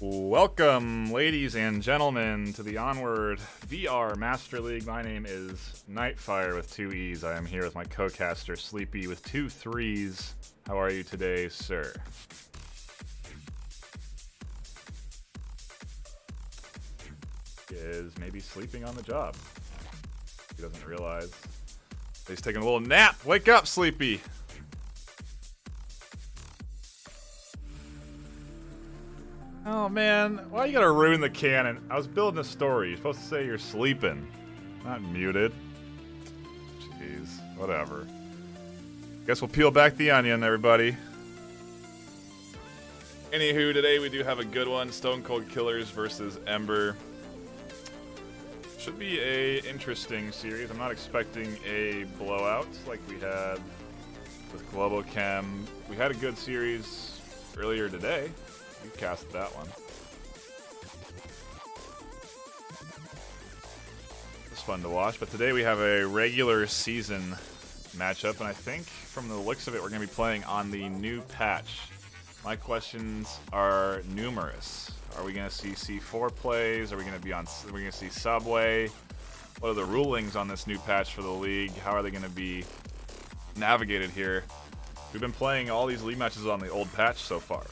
Welcome, ladies and gentlemen, to the Onward VR Master League. My name is NightFiree with 2 E's. I am here with my co-caster, Sleepy, with 2 3's. How are you today, sir? Is maybe sleeping on the job. He doesn't realize. He's taking a little nap. Wake up, Sleepy. Oh man, why you gotta ruin the canon? I was building a story. You're supposed to say you're sleeping, not muted. Jeez, whatever. Guess we'll peel back the onion, everybody. Anywho, today we do have a good one. Stone Cold Killers versus Ember. Should be a interesting series. I'm not expecting a blowout like we had with Global Chem. We had a good series earlier today. You cast that one. It's fun to watch, but today we have a regular season matchup, and I think from the looks of it, we're going to be playing on the new patch. My questions are numerous. Are we going to see C4 plays? Are we going to be on? Are we going to see Subway? What are the rulings on this new patch for the league? How are they going to be navigated here? We've been playing all these league matches on the old patch so far.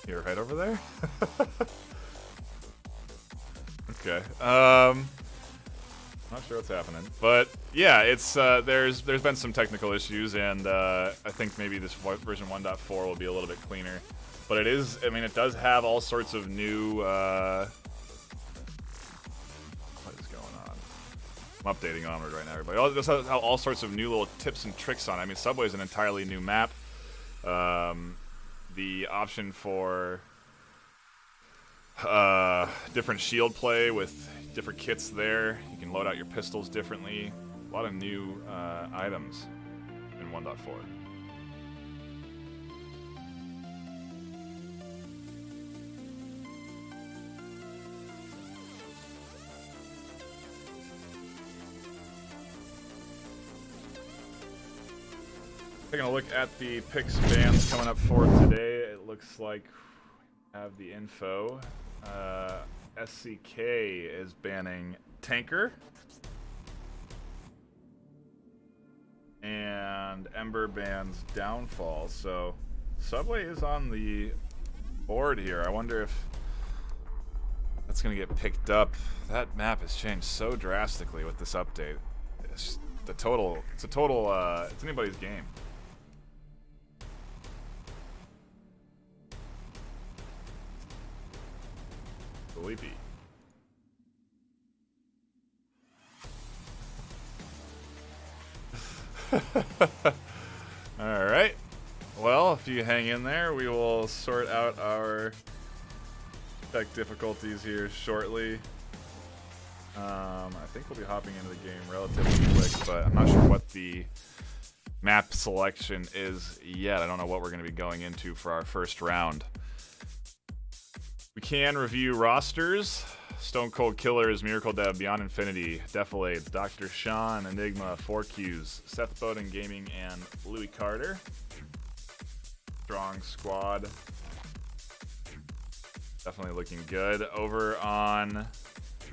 You're right over there? Okay. Not sure what's happening. But yeah, it's there's been some technical issues, and I think maybe this version 1.4 will be a little bit cleaner. But it is, I mean, it does have all sorts of new what is going on? I'm updating Onward right now, everybody. It does have all sorts of new little tips and tricks on it. I mean, Subway is an entirely new map. The option for different shield play with different kits there. You can load out your pistols differently. A lot of new items in 1.4. Taking a look at the picks bans coming up for today, it looks like we have the info. SCK is banning Tanker. And Ember bans Downfall. So Subway is on the board here. I wonder if that's going to get picked up. That map has changed so drastically with this update. It's anybody's game. Sleepy. Alright. Well, if you hang in there, we will sort out our tech difficulties here shortly. I think we'll be hopping into the game relatively quick, but I'm not sure what the map selection is yet. I don't know what we're going to be going into for our first round. We can review rosters. Stone Cold Killers, Miracle Dev, Beyond Infinity, Defilades, Dr. Sean, Enigma, 4Qs, Seth Bowden Gaming, and Louis Carter. Strong squad. Definitely looking good. Over on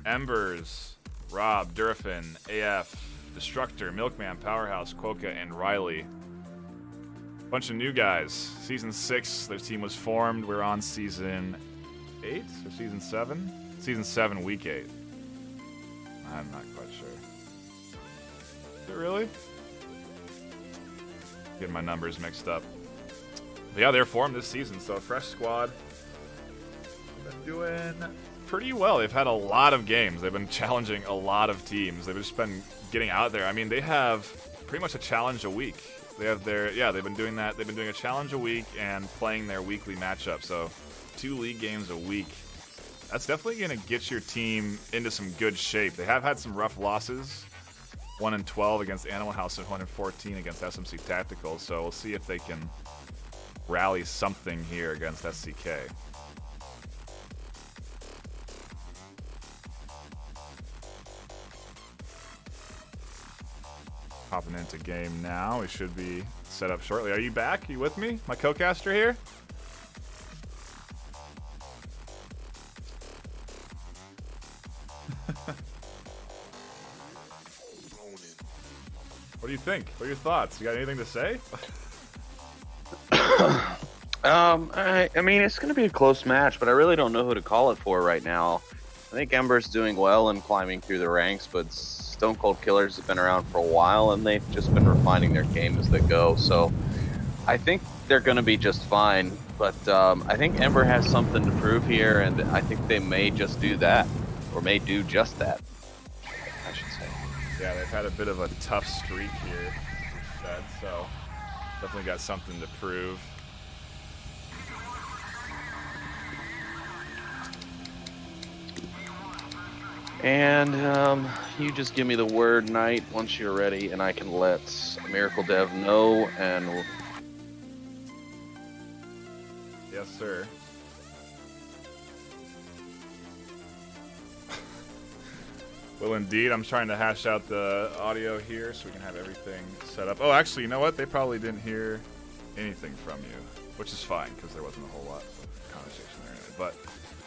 Embers, Rob, Durafin, AF, Destructor, Milkman, Powerhouse, Quokka, and Riley. Bunch of new guys. Season 6, their team was formed. We're on Season 8 or Season 7? Season 7, Week 8. I'm not quite sure. Is it really? Getting my numbers mixed up. But yeah, they're formed this season, so a fresh squad. Been doing pretty well. They've had a lot of games. They've been challenging a lot of teams. They've just been getting out there. I mean, they have pretty much a challenge a week. They have their, yeah, they've been doing that. They've been doing a challenge a week and playing their weekly matchup. So 2 league games a week. That's definitely going to get your team into some good shape. They have had some rough losses. 1-12 against Animal House and 1-14 against SMC Tactical. So we'll see if they can rally something here against SCK. Hopping into game now. We should be set up shortly. Are you back? Are you with me? My co-caster here? What do you think? What are your thoughts? You got anything to say? I mean, it's going to be a close match, but I really don't know who to call it for right now. I think Ember's doing well and climbing through the ranks, but Stone Cold Killers have been around for a while, and they've just been refining their game as they go. So I think they're going to be just fine, but I think Ember has something to prove here, and I think they may just do that, or may do just that, I should say. Yeah, they've had a bit of a tough streak here, as you said, so definitely got something to prove. And you just give me the word, Knight, once you're ready, and I can let Miracle Dev know, and we'll... Yes, sir. Well, indeed. I'm trying to hash out the audio here so we can have everything set up. Oh, actually, you know what? They probably didn't hear anything from you, which is fine because there wasn't a whole lot of conversation there anyway. But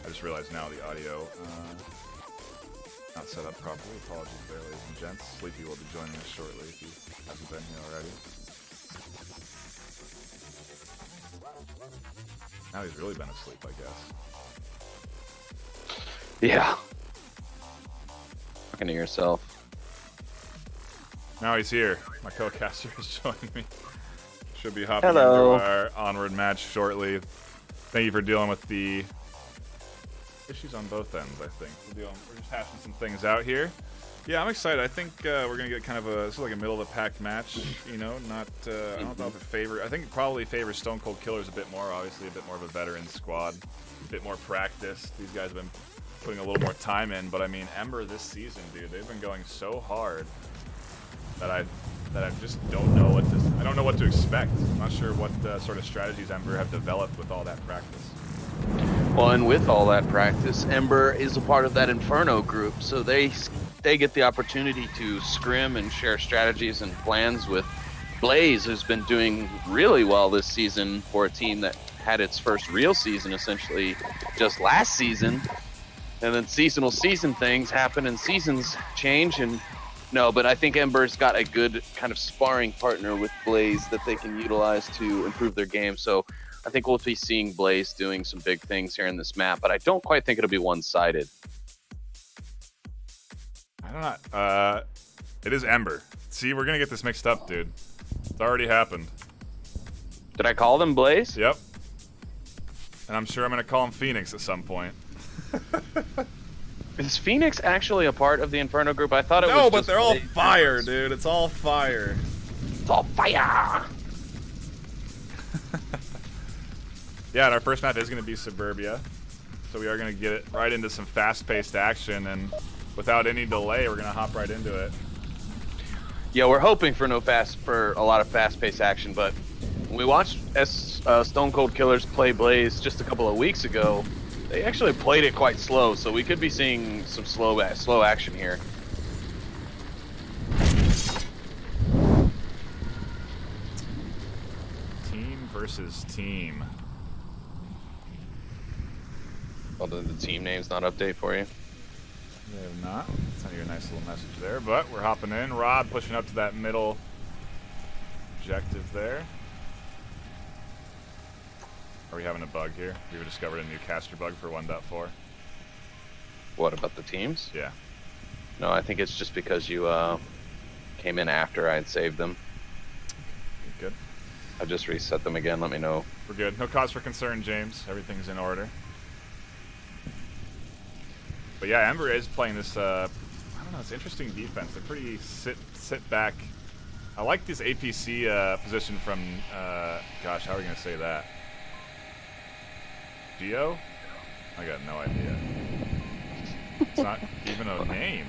I just realized now the audio not set up properly. Apologies there, ladies and gents. Sleepy will be joining us shortly if he hasn't been here already. Now he's really been asleep, I guess. Yeah. Talking to yourself. Now he's here. My co-caster is joining me. Should be hopping Hello. into our Onward match shortly. Thank you for dealing with the issues on both ends, I think. We're just hashing some things out here. Yeah, I'm excited. I think we're going to get kind of this is like a middle-of-the-pack match, you know, not, I don't know if it favors, I think it probably favors Stone Cold Killers a bit more, obviously a bit more of a veteran squad, a bit more practice. These guys have been putting a little more time in, but I mean, Ember this season, dude, they've been going so hard that I just don't know what to expect. I'm not sure what sort of strategies Ember have developed with all that practice. Well, and with all that practice, Ember is a part of that Inferno group, so they get the opportunity to scrim and share strategies and plans with Blaze, who's been doing really well this season for a team that had its first real season essentially just last season. And then season things happen and seasons change, and no, but I think Ember's got a good kind of sparring partner with Blaze that they can utilize to improve their game. So I think we'll be seeing Blaze doing some big things here in this map, but I don't quite think it'll be one-sided. I don't know. It is Ember. See, we're gonna get this mixed up, dude. It's already happened. Did I call them Blaze? Yep. And I'm sure I'm gonna call him Phoenix at some point. Is Phoenix actually a part of the Inferno group? I thought it was. No, but just they're all Blaze. fire, dude. It's all fire. It's all fire. Yeah, and our first map is going to be Suburbia, so we are going to get it right into some fast-paced action, and without any delay, we're going to hop right into it. Yeah, we're hoping for a lot of fast-paced action, but when we watched Stone Cold Killers play Blaze just a couple of weeks ago, they actually played it quite slow, so we could be seeing some slow action here. Team versus team. Well, did the team names not update for you? They have not. Send you a nice little message there, but we're hopping in. Rod pushing up to that middle objective there. Are we having a bug here? We've discovered a new caster bug for 1.4. What about the teams? Yeah. No, I think it's just because you came in after I had saved them. Good. I just reset them again. Let me know. We're good. No cause for concern, James. Everything's in order. But yeah, Ember is playing this, I don't know, it's interesting defense. They're pretty sit back. I like this APC position from, gosh, how are we going to say that? Geo? I got no idea. It's not even a name.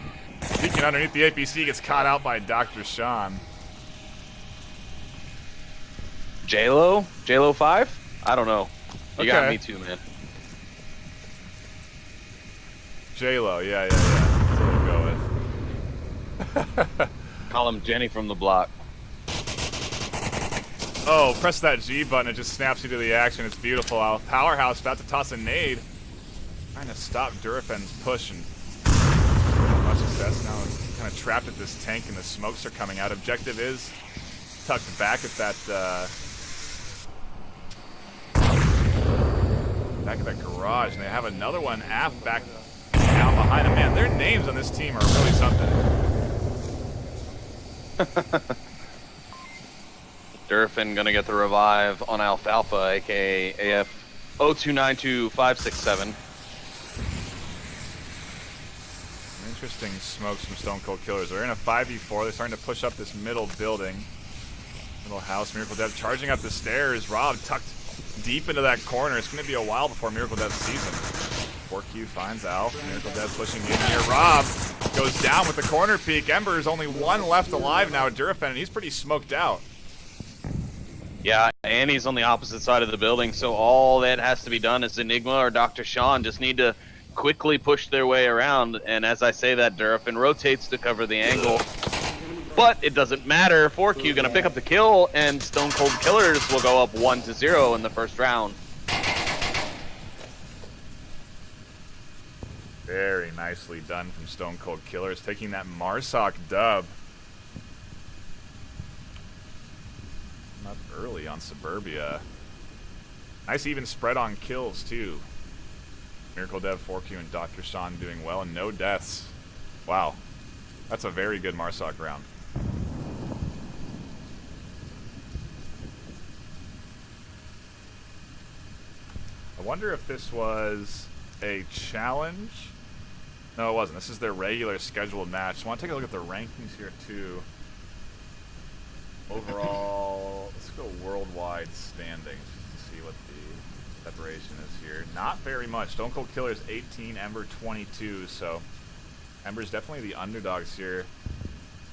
Peeking underneath the APC, gets caught out by Dr. Sean. J-Lo? J-Lo 5? I don't know. You got me too, man. J-Lo, yeah. That's what we'll go with. Call him Jenny from the block. Oh, press that G button, it just snaps you to the action. It's beautiful. Powerhouse about to toss a nade. Trying to stop Durafen's push, and much success now. It's kind of trapped at this tank, and the smokes are coming out. Objective is tucked back at that garage, and they have another one aft back down behind him. Man, their names on this team are really something. Durafen gonna get the revive on Alfalfa, aka AF 0292567. Interesting smokes from Stone Cold Killers. They're in a 5v4. They're starting to push up this middle building. Middle house. Miracle Dev charging up the stairs. Rob tucked deep into that corner. It's going to be a while before Miracle Dev sees him. 4Q finds Alf. Miracle Dev pushing in here. Rob goes down with the corner peek. Ember is only one left alive now at Durafen, and he's pretty smoked out. Yeah, and he's on the opposite side of the building, so all that has to be done is Enigma or Dr. Sean just need to quickly push their way around, and as I say that, Durafen rotates to cover the angle. But it doesn't matter. 4Q gonna pick up the kill, and Stone Cold Killers will go up 1-0 in the first round. Very nicely done from Stone Cold Killers, taking that Marsoc dub. Up early on Suburbia. Nice even spread on kills, too. Miracle Dev, 4Q, and Dr. Sean doing well, and no deaths. Wow. That's a very good Marsoc round. I wonder if this was a challenge. No, it wasn't. This is their regular scheduled match. I want to take a look at the rankings here, too. Overall, let's go worldwide standings just to see what the separation is here. Not very much. Stone Cold Killers 18, Ember 22, so Ember's definitely the underdogs here.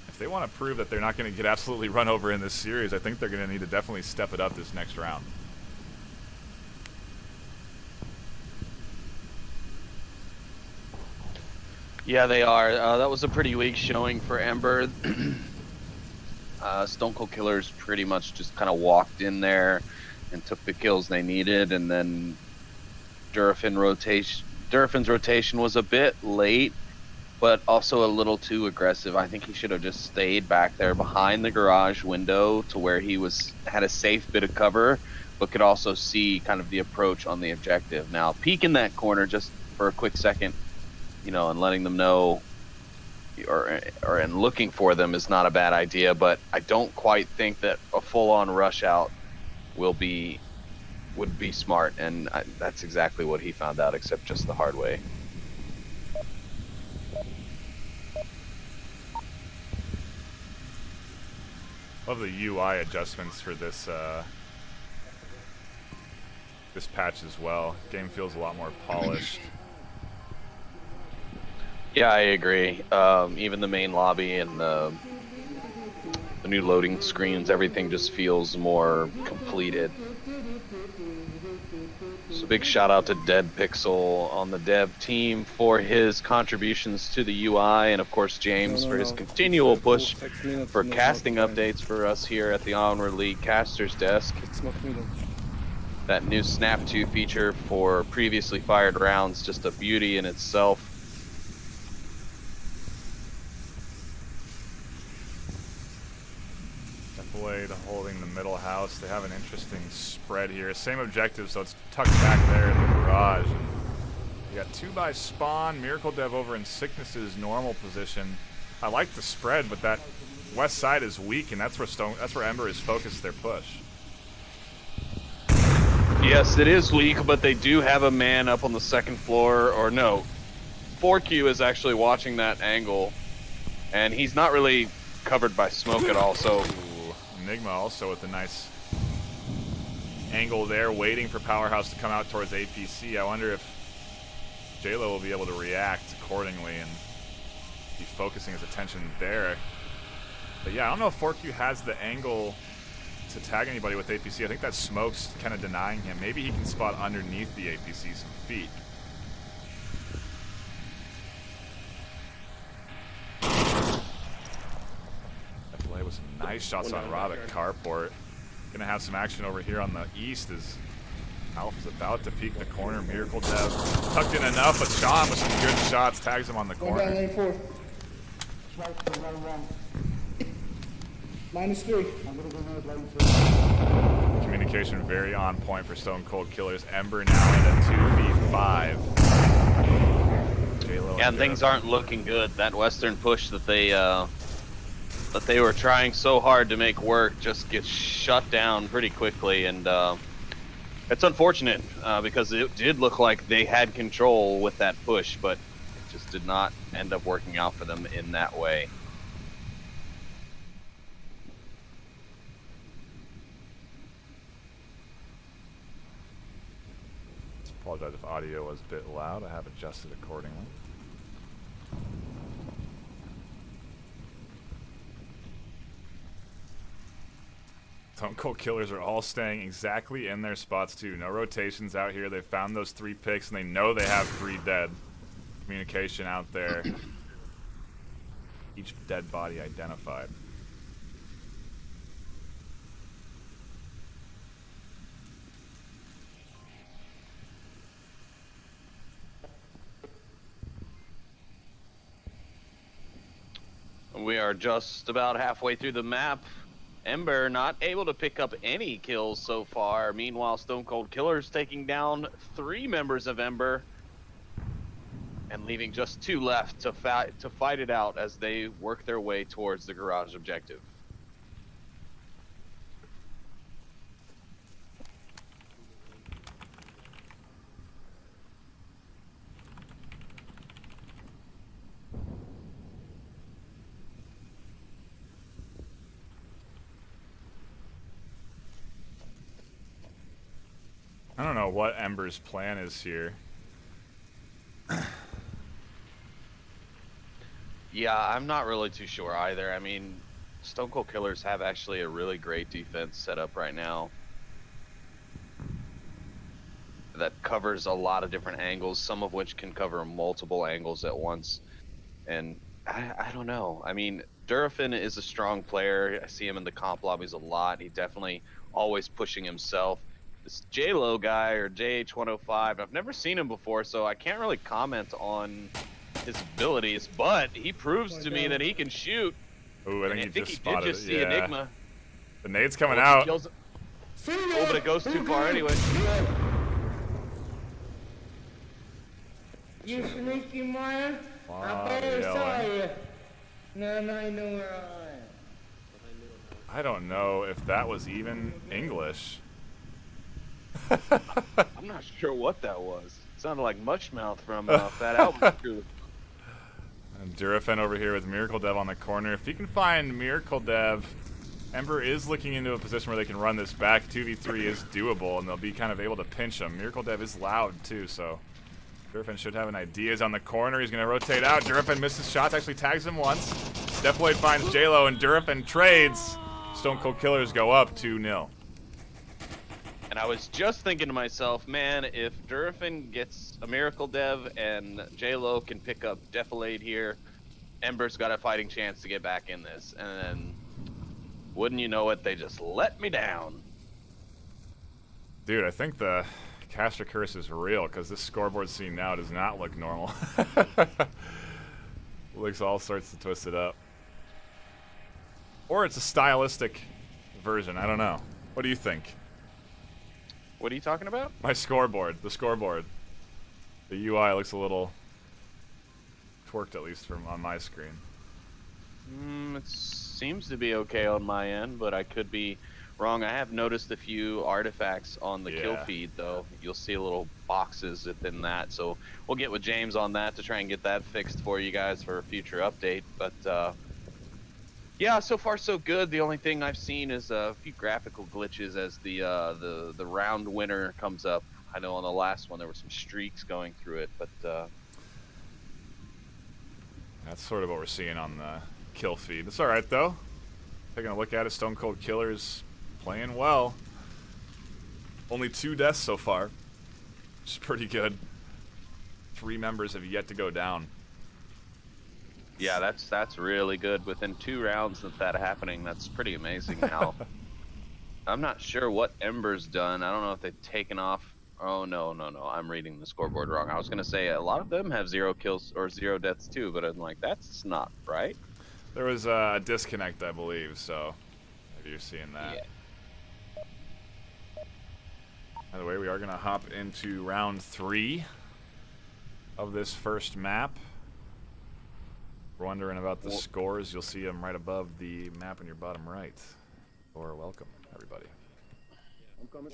If they want to prove that they're not going to get absolutely run over in this series, I think they're going to need to definitely step it up this next round. Yeah, they are. That was a pretty weak showing for Ember. Stone Cold Killers pretty much just kind of walked in there and took the kills they needed, and then Durafen's rotation was a bit late, but also a little too aggressive. I think he should have just stayed back there behind the garage window to where he had a safe bit of cover, but could also see kind of the approach on the objective. Now, peeking that corner just for a quick second, you know, and letting them know and looking for them is not a bad idea, but I don't quite think that a full-on rush out would be smart, and that's exactly what he found out, except just the hard way. Love the UI adjustments for this this patch as well. Game feels a lot more polished. Yeah, I agree. Even the main lobby and the new loading screens, everything just feels more completed. So big shout out to Dead Pixel on the dev team for his contributions to the UI, and of course James for his continual push for casting updates for us here at the Onward League Caster's Desk. That new Snap 2 feature for previously fired rounds, just a beauty in itself. Blade holding the middle house. They have an interesting spread here. Same objective, so it's tucked back there in the garage. And you got 2 by spawn. Miracle Dev over in Sickness's normal position. I like the spread, but that west side is weak, and that's where Ember is focused their push. Yes, it is weak, but they do have a man up on the second floor, or no. 4Q is actually watching that angle, and he's not really covered by smoke at all, so Enigma also with a nice angle there, waiting for Powerhouse to come out towards APC. I wonder if J-Lo will be able to react accordingly and be focusing his attention there. But yeah, I don't know if 4Q has the angle to tag anybody with APC. I think that smoke's kind of denying him. Maybe he can spot underneath the APC some feet. Play with some nice shots on Rob at Carport. Gonna have some action over here on the east as Alpha's about to peek the corner. Miracle Dev tucked in enough, but Sean with some good shots tags him on the corner. Down lane 4. -3. Communication very on point for Stone Cold Killers. Ember now in a 2v5. Yeah, and things aren't looking good. That western push that they were trying so hard to make work just gets shut down pretty quickly, and it's unfortunate because it did look like they had control with that push, but it just did not end up working out for them in that way. Apologize if audio was a bit loud. I have adjusted accordingly. Stone Cold Killers are all staying exactly in their spots too. No rotations out here. They found those 3 picks and they know they have 3 dead. Communication out there. Each dead body identified. We are just about halfway through the map. Ember not able to pick up any kills so far. Meanwhile, Stone Cold Killers taking down 3 members of Ember and leaving just 2 left to fight it out as they work their way towards the garage objective. I don't know what Ember's plan is here. Yeah, I'm not really too sure either. I mean, Stone Cold Killers have actually a really great defense set up right now that covers a lot of different angles, some of which can cover multiple angles at once. And I don't know. I mean, Durafin is a strong player. I see him in the comp lobbies a lot. He definitely always pushing himself. This J-Lo guy, or JH105, I've never seen him before, so I can't really comment on his abilities, but he proves to me that he can shoot. Ooh, I think he did just see yeah. Enigma. The nade's coming out. Oh, but it goes too far anyway. You sneaky man. Wow, I better saw yelling. you. Now I know where I am. I don't know if that was even English. I'm not sure what that was. It sounded like Mushmouth from Fat Album Crew. And Durafin over here with Miracle Dev on the corner. If he can find Miracle Dev, Ember is looking into a position where they can run this back. 2v3 is doable, and they'll be kind of able to pinch him. Miracle Dev is loud, too, so Durafin should have an idea. He's on the corner. He's going to rotate out. Durafin misses shots, actually tags him once. Deploid finds J-Lo, and Durafin trades. Stone Cold Killers go up 2-0. And I was just thinking to myself, man, if Durafin gets a Miracle Dev and J-Lo can pick up Defilade here, Ember's got a fighting chance to get back in this. And then, wouldn't you know it, they just let me down. Dude, I think the caster curse is real, because this scoreboard scene now does not look normal. Looks all sorts to twist it up. Or it's a stylistic version, I don't know. What do you think? What are you talking about? My scoreboard, the scoreboard. The UI looks a little twerked, at least from on my screen. It seems to be okay on my end, but I could be wrong. I have noticed a few artifacts on the kill feed, though. You'll see little boxes within that, so we'll get with James on that to try and get that fixed for you guys for a future update. But yeah, so far so good. The only thing I've seen is a few graphical glitches as the round winner comes up. I know on the last one there were some streaks going through it, but that's sort of what we're seeing on the kill feed. It's all right though. Taking a look at it, Stone Cold Killers playing well. Only 2 deaths so far, which is pretty good. 3 members have yet to go down. Yeah, that's really good. Within 2 rounds of that happening, that's pretty amazing. Now, I'm not sure what Ember's done. I don't know if they've taken off. Oh, no. I'm reading the scoreboard wrong. I was going to say a lot of them have 0 kills or 0 deaths too, but I'm like, that's not right. There was a disconnect, I believe, so maybe you're seeing that. Yeah. By the way, we are going to hop into round 3 of this first map. We're wondering about the scores. You'll see them right above the map in your bottom right. Or welcome, everybody. I'm coming.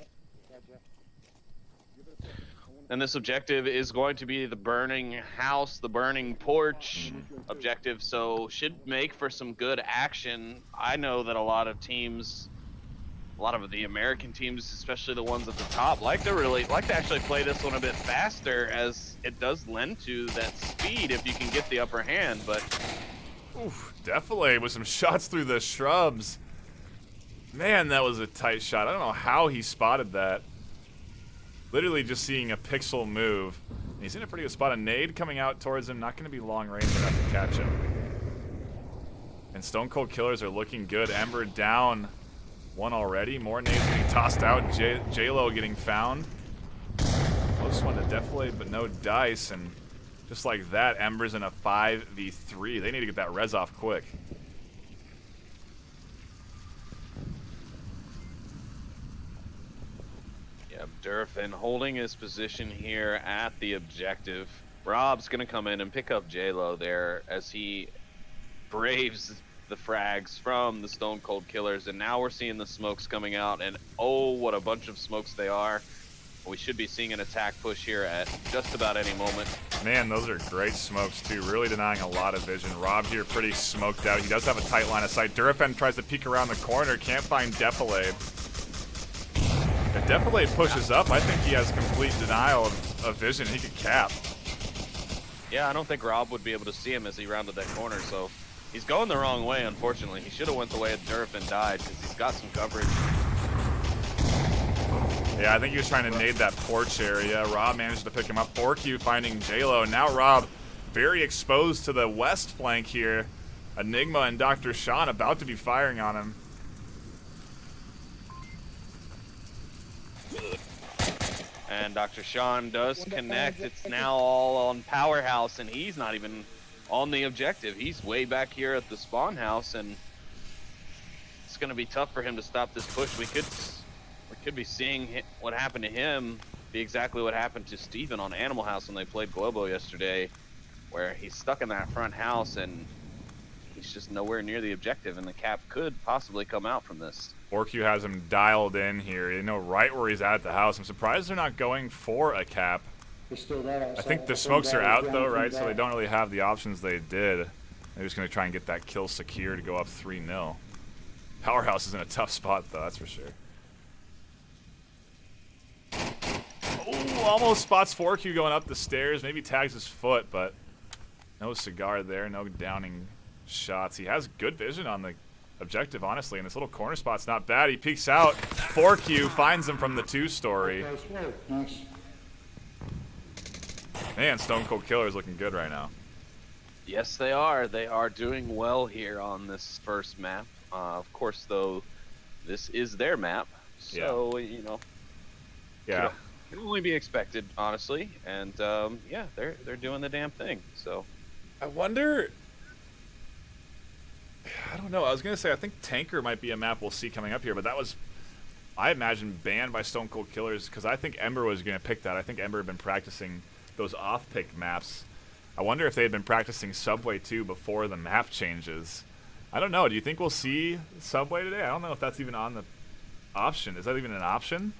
And this objective is going to be the burning house, the burning porch objective, so should make for some good action. I know that a lot of teams, a lot of the American teams, especially the ones at the top, like to actually play this one a bit faster, as it does lend to that speed if you can get the upper hand. But oof, definitely with some shots through the shrubs. Man, that was a tight shot. I don't know how he spotted that. Literally just seeing a pixel move. And he's in a pretty good spot. A nade coming out towards him. Not going to be long range enough to catch him. And Stone Cold Killers are looking good. Ember down 1 already. More nades being tossed out. J-Lo getting found. Close one to Deflate, but no dice. And just like that, Ember's in a 5v3. They need to get that res off quick. Durfin holding his position here at the objective. Rob's going to come in and pick up J-Lo there as he braves the frags from the Stone Cold Killers. And now we're seeing the smokes coming out. And oh, what a bunch of smokes they are. We should be seeing an attack push here at just about any moment. Man, those are great smokes, too. Really denying a lot of vision. Rob here pretty smoked out. He does have a tight line of sight. Durafan tries to peek around the corner. Can't find Defilade. If Defilade pushes up, I think he has complete denial of vision. He could cap. Yeah, I don't think Rob would be able to see him as he rounded that corner, so he's going the wrong way, unfortunately. He should have went the way of Durf and died, because he's got some coverage. Yeah, I think he was trying to nade that porch area. Rob managed to pick him up. 4Q finding J-Lo. Now Rob very exposed to the west flank here. Enigma and Dr. Sean about to be firing on him. And Dr. Sean does connect. It's now all on Powerhouse, and he's not even on the objective. He's way back here at the spawn house, and it's going to be tough for him to stop this push. We could be seeing what happened to him be exactly what happened to Steven on Animal House when they played Globo yesterday, where he's stuck in that front house, and he's just nowhere near the objective, and the cap could possibly come out from this. 4Q has him dialed in here. You know right where he's at the house. I'm surprised they're not going for a cap. I think the smokes are out though, right? So they don't really have the options they did. They're just going to try and get that kill secure to go up 3-0. Powerhouse is in a tough spot though, that's for sure. Oh, almost spots 4Q going up the stairs. Maybe tags his foot, but no cigar there. No downing shots. He has good vision on the objective, honestly, and this little corner spot's not bad. He peeks out. 4Q finds him from the 2-story. Man, Stone Cold Killer is looking good right now. Yes, they are. They are doing well here on this first map. Of course, though, this is their map, so, you know, Yeah. it can only be expected, honestly. And, yeah, they're doing the damn thing, so. I wonder... I don't know. I was going to say, I think Tanker might be a map we'll see coming up here, but that was, I imagine, banned by Stone Cold Killers because I think Ember was going to pick that. I think Ember had been practicing those off-pick maps. I wonder if they had been practicing Subway, too, before the map changes. I don't know. Do you think we'll see Subway today? I don't know if that's even on the option. Is that even an option?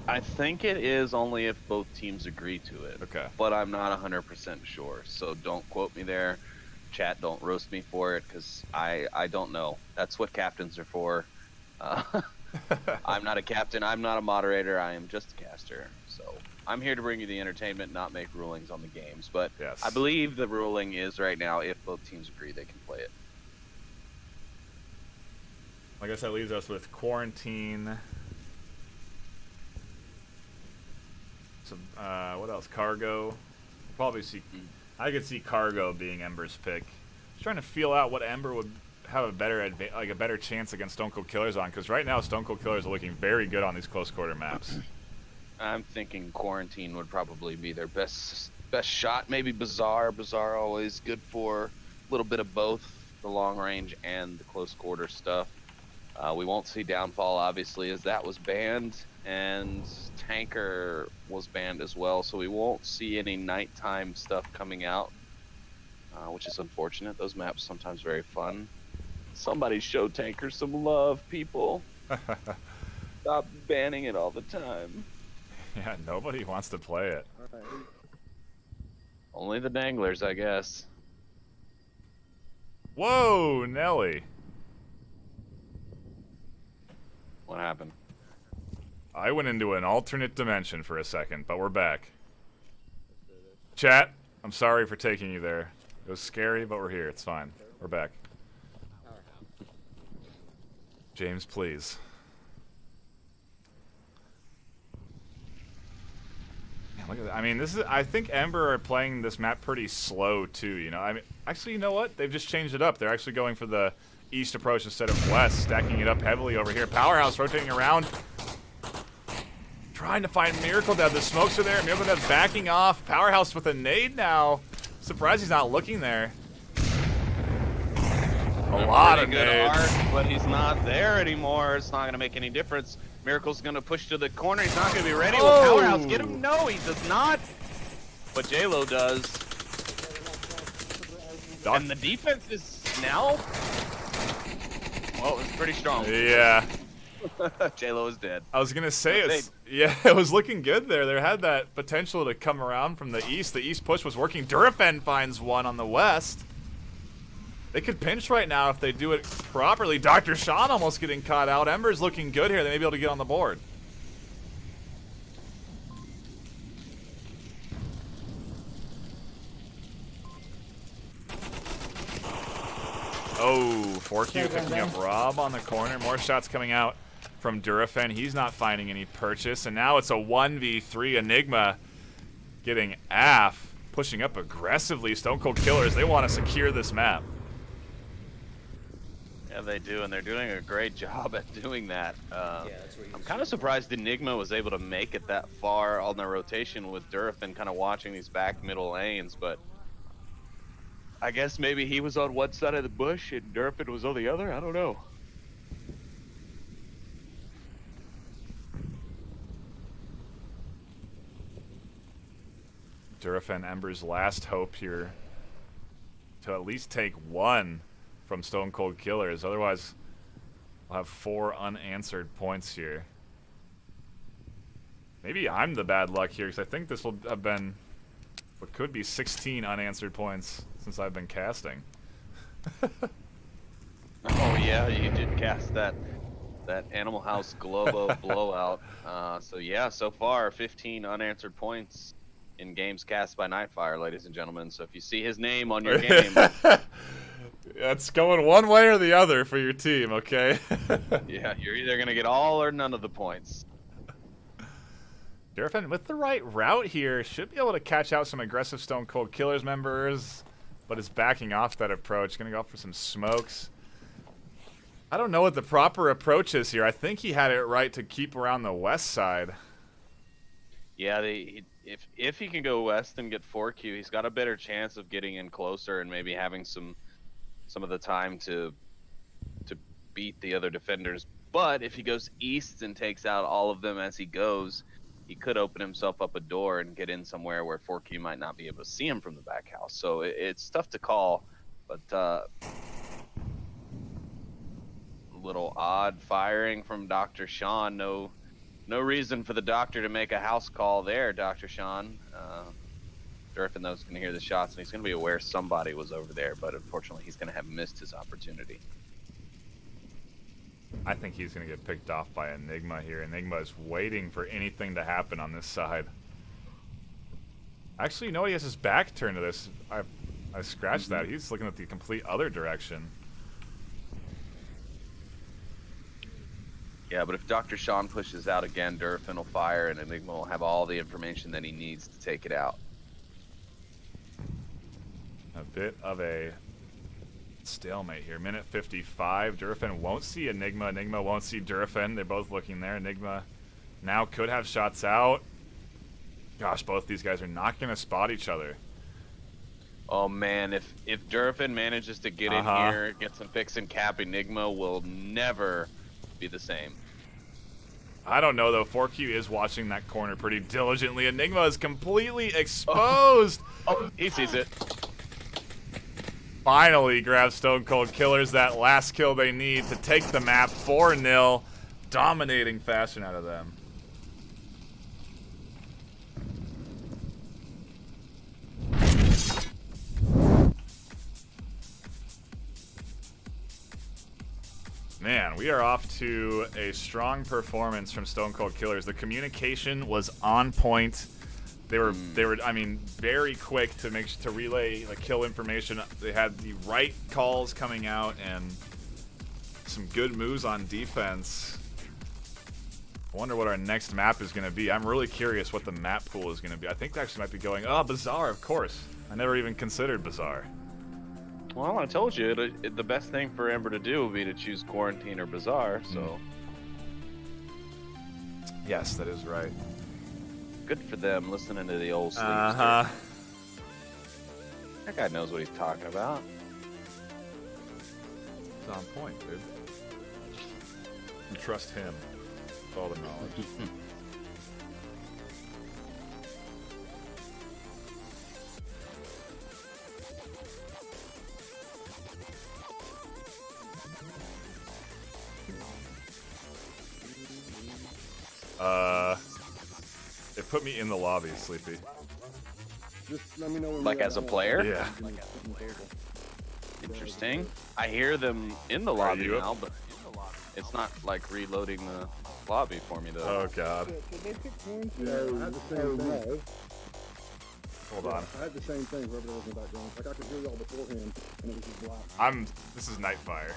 I think it is only if both teams agree to it. Okay. But I'm not 100% sure, so don't quote me there. Chat, don't roast me for it, because I don't know. That's what captains are for. I'm not a captain. I'm not a moderator. I am just a caster. So I'm here to bring you the entertainment, not make rulings on the games. But yes. I believe the ruling is right now, if both teams agree, they can play it. I guess that leaves us with quarantine. Some, what else? Cargo. We'll probably see. I could see Cargo being Ember's pick. Just trying to feel out what Ember would have a better chance against Stone Cold Killers on, because right now Stone Cold Killers are looking very good on these close quarter maps. I'm thinking Quarantine would probably be their best shot. Maybe Bazaar. Bazaar always good for a little bit of both the long range and the close quarter stuff. We won't see Downfall, obviously, as that was banned, and Tanker was banned as well, so we won't see any nighttime stuff coming out, which is unfortunate. Those maps sometimes very fun. Somebody show Tanker some love, people. Stop banning it all the time. Yeah, nobody wants to play it. Only the danglers, I guess. Whoa, Nelly. What happened? I went into an alternate dimension for a second, but we're back. Chat, I'm sorry for taking you there. It was scary, but we're here. It's fine. We're back. James, please. Man, look at that. I mean, this is. I think Ember are playing this map pretty slow too. You know, I mean, actually, you know what? They've just changed it up. They're actually going for the east approach instead of west, stacking it up heavily over here. Powerhouse rotating around, trying to find Miracle Dev. The smokes are there. Miracle Dev backing off. Powerhouse with a nade now. Surprised he's not looking there. A lot of nades. Arc, but he's not there anymore. It's not going to make any difference. Miracle's going to push to the corner. He's not going to be ready. Will Powerhouse get him? No, he does not. But J-Lo does. And the defense is now... Well, it's pretty strong. Yeah. J-Lo is dead. I was gonna say it was looking good there. There had that potential to come around from the east. The east push was working. Durafen finds one on the west. They could pinch right now if they do it properly. Dr. Sean almost getting caught out. Ember's looking good here. They may be able to get on the board. Oh, 4Q picking up Rob on the corner. More shots coming out from Durafen. He's not finding any purchase. And now it's a 1v3. Enigma getting AF, pushing up aggressively. Stone Cold Killers, they want to secure this map. Yeah, they do, and they're doing a great job at doing that. I'm kind of surprised Enigma was able to make it that far on the rotation with Durafen kind of watching these back middle lanes, but I guess maybe he was on one side of the bush and Durafen was on the other. I don't know. Durafen, Ember's last hope here to at least take one from Stone Cold Killers. Otherwise, we'll have 4 unanswered points here. Maybe I'm the bad luck here, because I think this will have been what could be 16 unanswered points since I've been casting. Oh yeah, you did cast that Animal House Globo blowout. So yeah, so far 15 unanswered points in games cast by NightFiree, ladies and gentlemen. So if you see his name on your game, it's going one way or the other for your team, okay? yeah, you're either gonna get all or none of the points. Durafen with the right route here should be able to catch out some aggressive Stone Cold Killers members, but is backing off that approach. Gonna go for some smokes. I don't know what the proper approach is here. I think he had it right to keep around the west side. Yeah, if he can go west and get 4Q, he's got a better chance of getting in closer and maybe having some of the time to beat the other defenders. But if he goes east and takes out all of them as he goes, he could open himself up a door and get in somewhere where 4Q might not be able to see him from the back house. So it's tough to call, but little odd firing from Dr. Sean. No reason for the doctor to make a house call there, Dr. Sean. Durafen, though, is going to hear the shots, and he's going to be aware somebody was over there, but unfortunately he's going to have missed his opportunity. I think he's going to get picked off by Enigma here. Enigma is waiting for anything to happen on this side. Actually, you know what? He has his back turned to this. I scratched that. He's looking at the complete other direction. Yeah, but if Dr. Sean pushes out again, Durfin will fire, and Enigma will have all the information that he needs to take it out. A bit of a stalemate here. Minute 55. Durfin won't see Enigma. Enigma won't see Durfin. They're both looking there. Enigma now could have shots out. Gosh, both these guys are not going to spot each other. Oh man, if Durfin manages to get in here, get some fix and cap, Enigma will never be the same. I don't know though. 4Q is watching that corner pretty diligently. Enigma is completely exposed. Oh, he sees it. Finally grabs Stone Cold Killers that last kill they need to take the map 4-0. Dominating fashion out of them. Man, we are off to a strong performance from Stone Cold Killers. The communication was on point. They were, I mean, very quick to relay the kill information. They had the right calls coming out and some good moves on defense. I wonder what our next map is going to be. I'm really curious what the map pool is going to be. I think they actually might be going, oh, Bazaar, of course. I never even considered Bazaar. Well, I told you, the best thing for Ember to do would be to choose Quarantine or Bazaar, so... Yes, that is right. Good for them, listening to the old sleeves. Uh-huh. That guy knows what he's talking about. It's on point, dude. You trust him with all the knowledge. It put me in the lobby, Sleepy. Just let me know when Like we're as a at. player? Yeah. Interesting. I hear them in the lobby you now, but it's not like reloading the lobby for me though. Oh god. Did they pick quarantine? Yeah, I had the same thing. Hold on. I had the same thing whoever was in the background. Like I could hear y'all beforehand, and it was just black. This is NightFiree.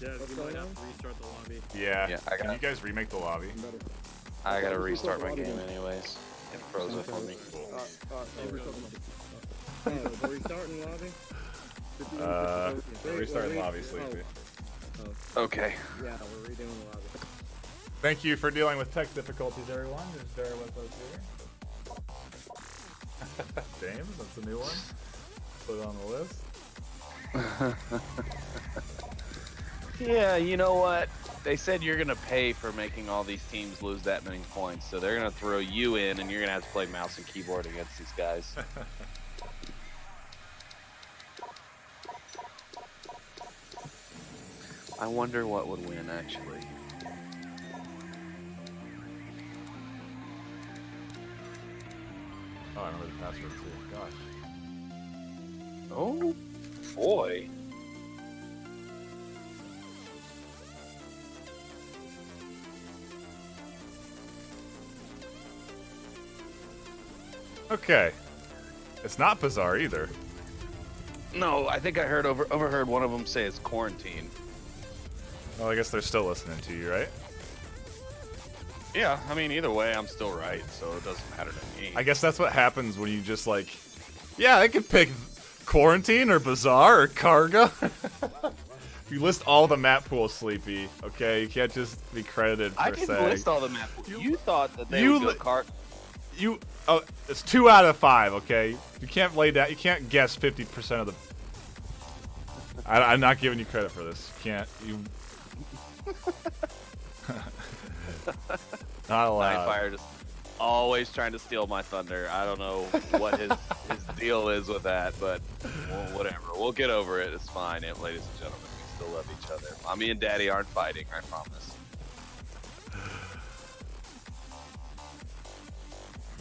Yeah, you might have to restart the lobby. Yeah. Yeah, Can you guys remake the lobby? Better. I gotta restart my game anyways. It froze it for me. Oh, restarting lobby? Restart lobby, Sleepy. Okay. Yeah, we're redoing the lobby. Thank you for dealing with tech difficulties, everyone. Just bear with us here. James, that's a new one. Put it on the list. Yeah, you know what? They said you're gonna pay for making all these teams lose that many points, so they're gonna throw you in, and you're gonna have to play mouse and keyboard against these guys. I wonder what would win, actually. Oh, I remember the password too. Gosh. Oh, boy. Okay. It's not Bazaar either. No, I think I overheard one of them say it's Quarantine. Well, I guess they're still listening to you, right? Yeah, I mean, either way, I'm still right, so it doesn't matter to me. I guess that's what happens when you just like, yeah, I could pick Quarantine or Bazaar or Karga. You list all the map pools, Sleepy. Okay, you can't just be credited for I didn't saying. list all the map. You thought that they you would go Oh, it's 2 out of 5. Okay, you can't lay down. You can't guess 50% of the. I'm not giving you credit for this. You can't. You. Not allowed. NightFiree just always trying to steal my thunder. I don't know what his deal is with that, but whatever. We'll get over it. It's fine, ladies and gentlemen. We still love each other. Mommy and Daddy aren't fighting. I promise.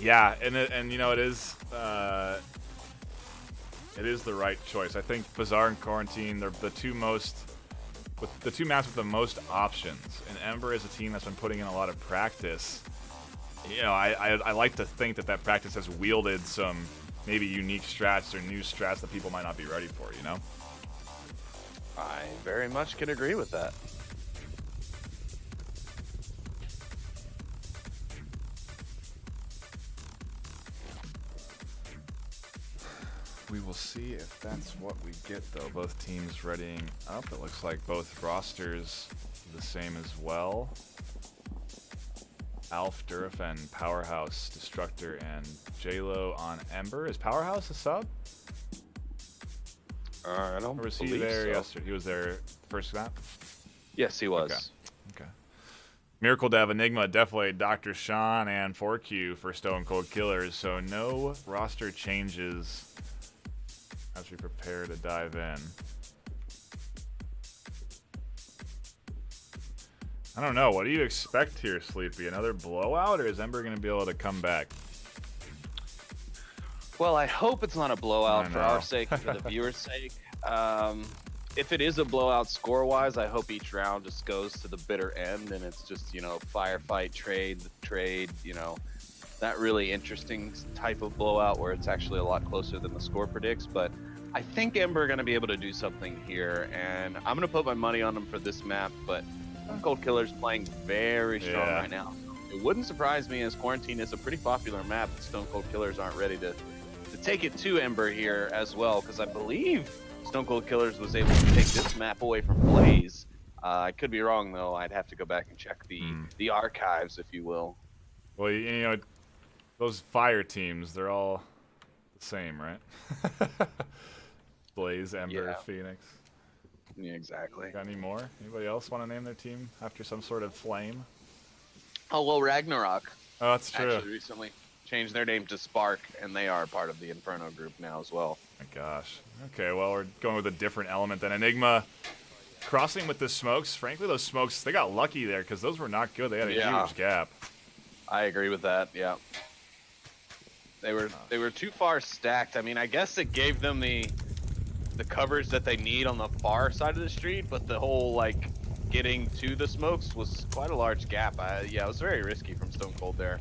Yeah, and you know it is the right choice. I think Bazaar and Quarantine, they're the two maps with the most options. And Ember is a team that's been putting in a lot of practice. You know, I like to think that practice has wielded some maybe unique strats or new strats that people might not be ready for. You know. I very much can agree with that. We will see if that's what we get, though. Both teams readying up. It looks like both rosters the same as well. Alf, Durafen, Powerhouse, Destructor, and JLo on Ember. Is Powerhouse a sub? I don't Or was he believe there so. yesterday? He was there first map? Yes, he was. Okay. Miracle Dev, Enigma, definitely Dr. Sean, and 4Q for Stone Cold Killers. So no roster changes as we prepare to dive in. I don't know. What do you expect here, Sleepy? Another blowout, or is Ember going to be able to come back? Well, I hope it's not a blowout I for know. our sake and for the viewers' sake. If it is a blowout score-wise, I hope each round just goes to the bitter end and it's just, you know, firefight, trade, you know, that really interesting type of blowout where it's actually a lot closer than the score predicts. But I think Ember are going to be able to do something here, and I'm going to put my money on them for this map, but Stone Cold Killer's playing very strong right now. It wouldn't surprise me, as Quarantine is a pretty popular map, that Stone Cold Killers aren't ready to take it to Ember here as well, because I believe Stone Cold Killers was able to take this map away from Blaze. I could be wrong, though. I'd have to go back and check the archives, if you will. Well, you know, those fire teams, they're all the same, right? Blaze, Ember, Phoenix. Yeah, exactly. Got any more? Anybody else want to name their team after some sort of flame? Oh, well, Ragnarok Oh, that's true. actually recently changed their name to Spark, and they are part of the Inferno group now as well. My gosh. Okay, well, we're going with a different element than Enigma. Crossing with the smokes. Frankly, those smokes, they got lucky there because those were not good. They had a huge gap. I agree with that. Yeah. They were too far stacked. I mean, I guess it gave them the coverage that they need on the far side of the street, but the whole like getting to the smokes was quite a large gap. Yeah, it was very risky from Stone Cold there.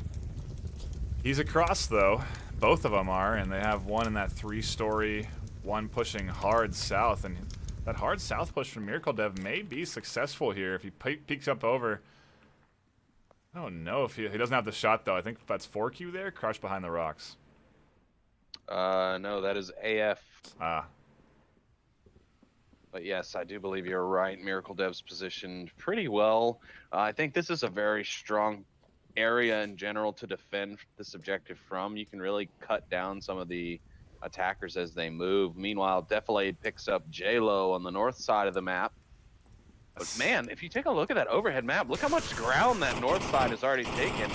He's across, though. Both of them are, and they have one in that 3-story, one pushing hard south, and that hard south push from Miracle Dev may be successful here if he peeks up over. I don't know if he doesn't have the shot, though. I think that's 4Q there, crouched behind the rocks. No, that is AF. Ah. But yes, I do believe you're right. Miracle Dev's positioned pretty well. I think this is a very strong area in general to defend this objective from. You can really cut down some of the attackers as they move. Meanwhile, Defilade picks up JLo on the north side of the map. But man, if you take a look at that overhead map, look how much ground that north side has already taken.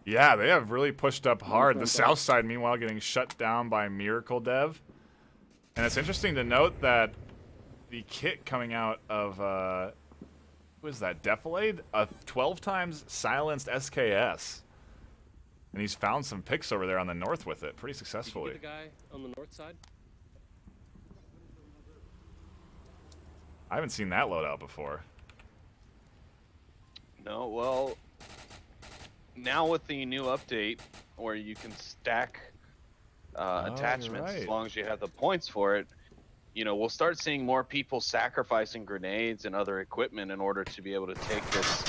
Yeah, they have really pushed up hard. The south side, meanwhile, getting shut down by Miracle Dev. And it's interesting to note that the kit coming out of, who is that, Defilade? A 12 times silenced SKS. And he's found some picks over there on the north with it, pretty successfully. Did you get the guy on the north side? I haven't seen that loadout before. No, well, now with the new update where you can stack attachments as long as you have the points for it, you know, we'll start seeing more people sacrificing grenades and other equipment in order to be able to take this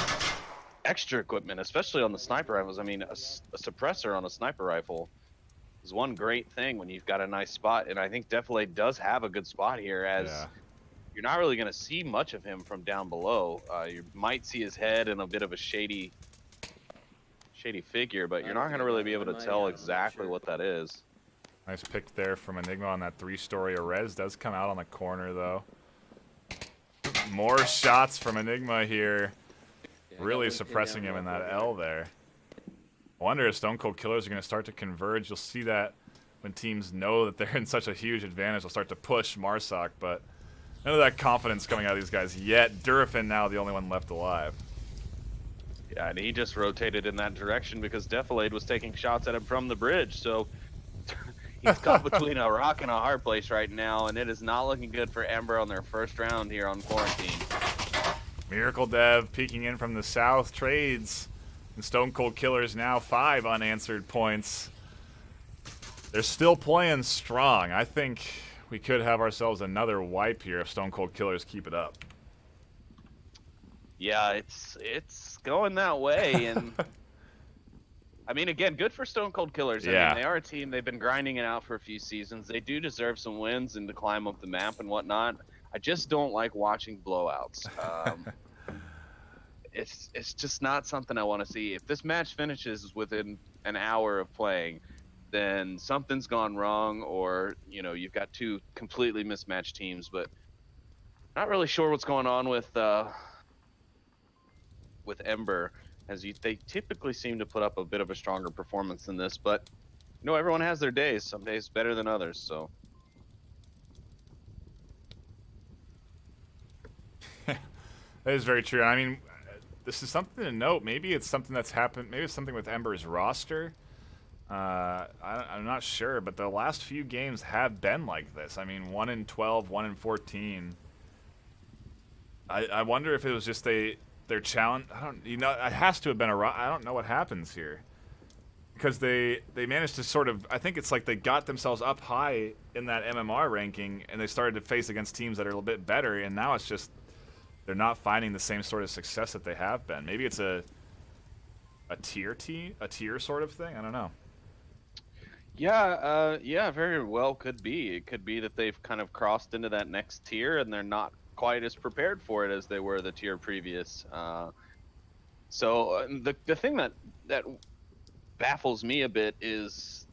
extra equipment, especially on the sniper rifles. I mean, a suppressor on a sniper rifle is one great thing when you've got a nice spot, and I think Defilade does have a good spot here, as you're not really going to see much of him from down below. You might see his head and a bit of a shady figure, but you're not going to really be able to tell exactly what that is. Nice pick there from Enigma on that 3-story. Arez does come out on the corner, though. More shots from Enigma here. Really suppressing him in that L there. I wonder if Stone Cold Killers are going to start to converge. You'll see that when teams know that they're in such a huge advantage, they'll start to push Marsoc, but none of that confidence coming out of these guys yet. Durafin now the only one left alive. Yeah, and he just rotated in that direction because Defilade was taking shots at him from the bridge, so he's caught between a rock and a hard place right now, and it is not looking good for Ember on their first round here on Quarantine. Miracle Dev peeking in from the south, trades, and Stone Cold Killers now 5 unanswered points. They're still playing strong. I think we could have ourselves another wipe here if Stone Cold Killers keep it up. Yeah, it's going that way, and I mean, again, good for Stone Cold Killers. I Yeah. mean, they are a team. They've been grinding it out for a few seasons. They do deserve some wins and to climb up the map and whatnot. I just don't like watching blowouts. It's just not something I want to see. If this match finishes within an hour of playing, then something's gone wrong, or you've got two completely mismatched teams. But not really sure what's going on with Ember, as they typically seem to put up a bit of a stronger performance than this. But everyone has their days. Some days better than others. So. That is very true. I mean, this is something to note. Maybe it's something that's happened. Maybe it's something with Ember's roster. I'm not sure, but the last few games have been like this. I mean, 1-12, 1-14. I wonder if it was just their challenge. It has to have been I don't know what happens here, because they managed to sort of. I think it's like they got themselves up high in that MMR ranking, and they started to face against teams that are a little bit better, and now it's just. They're not finding the same sort of success that they have been. Maybe it's a tier sort of thing. I don't know. Yeah, very well could be. It could be that they've kind of crossed into that next tier and they're not quite as prepared for it as they were the tier previous. So the thing that baffles me a bit is,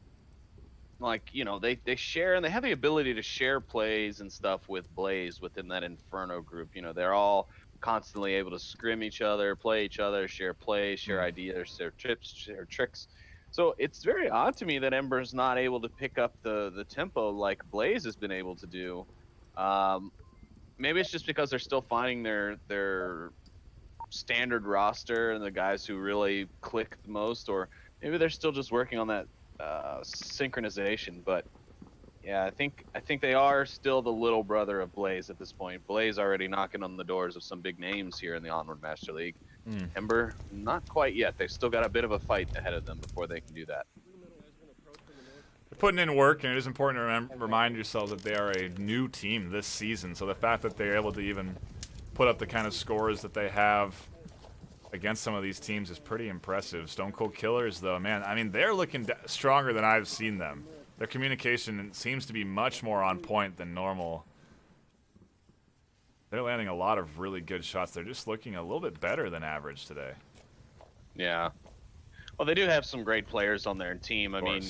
like, they share, and they have the ability to share plays and stuff with Blaze within that Inferno group. They're all constantly able to scrim each other, play each other, share plays, share ideas, share tips, share tricks. So it's very odd to me that Ember's not able to pick up the tempo like Blaze has been able to do. Maybe it's just because they're still finding their standard roster and the guys who really click the most, or maybe they're still just working on that synchronization. But yeah, I think they are still the little brother of Blaze at this point. Blaze already knocking on the doors of some big names here in the Onward Master League. Ember, not quite yet. They've still got a bit of a fight ahead of them before they can do that. They're putting in work, and it is important to remind yourself that they are a new team this season. So the fact that they're able to even put up the kind of scores that they have against some of these teams is pretty impressive. Stone Cold Killers, though, man, I mean, they're looking stronger than I've seen them. Their communication seems to be much more on point than normal. They're landing a lot of really good shots. They're just looking a little bit better than average today. Yeah. Well, they do have some great players on their team. I mean,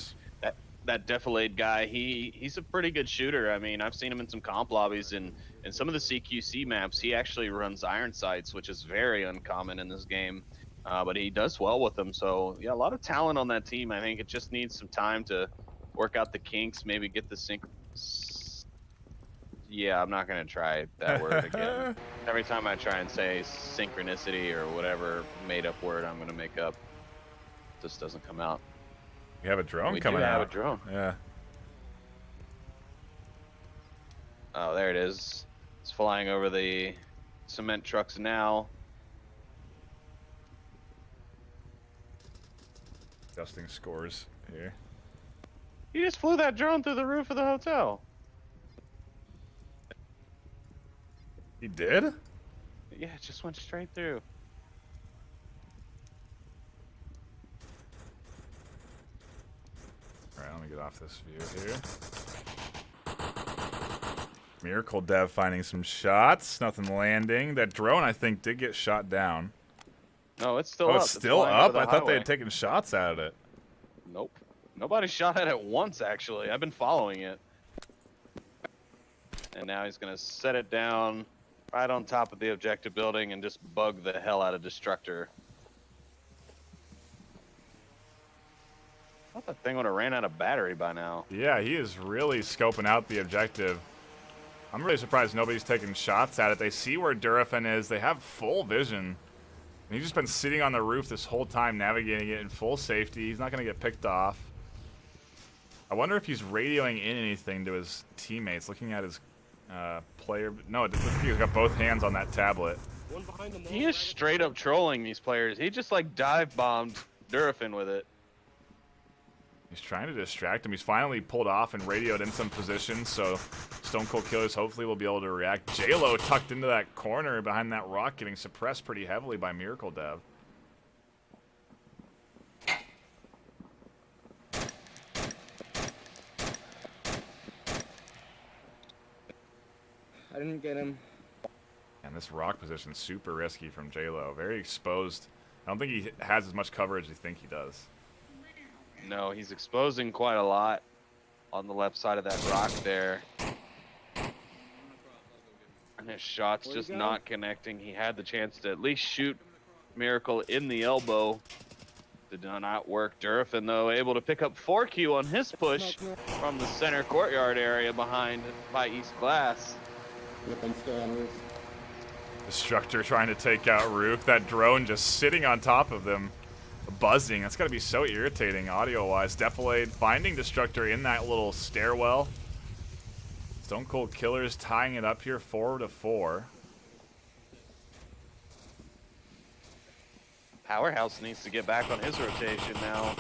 that Defilade guy, he's a pretty good shooter. I mean, I've seen him in some comp lobbies, and in some of the CQC maps, he actually runs iron sights, which is very uncommon in this game. But he does well with them. So, yeah, a lot of talent on that team. I think it just needs some time to work out the kinks, maybe get the sync. Yeah, I'm not going to try that word again. Every time I try and say synchronicity or whatever made-up word I'm going to make up, it just doesn't come out. We have a drone coming out. We have a drone. Yeah. Oh, there it is. It's flying over the cement trucks now. Adjusting scores here. You just flew that drone through the roof of the hotel. He did? Yeah, it just went straight through. Alright, let me get off this view here. Miracle Dev finding some shots. Nothing landing. That drone, I think, did get shot down. No, it's still up. It's still up? I thought they had taken shots out of it. Nope. Nobody shot at it once, actually. I've been following it. And now he's going to set it down right on top of the objective building and just bug the hell out of Destructor. I thought that thing would have ran out of battery by now. Yeah, he is really scoping out the objective. I'm really surprised nobody's taking shots at it. They see where Durafin is. They have full vision. And he's just been sitting on the roof this whole time, navigating it in full safety. He's not going to get picked off. I wonder if he's radioing in anything to his teammates, looking at his player. No, it looks like he's got both hands on that tablet. He is straight up trolling these players. He just like dive bombed Durafin with it. He's trying to distract him. He's finally pulled off and radioed in some position, so Stone Cold Killers hopefully will be able to react. J-Lo tucked into that corner behind that rock, getting suppressed pretty heavily by Miracle Dev. didn't get him. And this rock position super risky from J-Lo. Very exposed. I don't think he has as much coverage as you think he does. No, he's exposing quite a lot on the left side of that rock there. And his shot's Where'd he just go? not connecting. He had the chance to at least shoot Miracle in the elbow. Did not work. Durafin, though, able to pick up 4Q on his push from the center courtyard area behind by East Glass. Yep, I'm still on roof. Destructor trying to take out Roof. That drone just sitting on top of them, buzzing. That's got to be so irritating audio-wise. Defilade finding Destructor in that little stairwell. Stone Cold Killers tying it up here 4-4. Powerhouse needs to get back on his rotation now.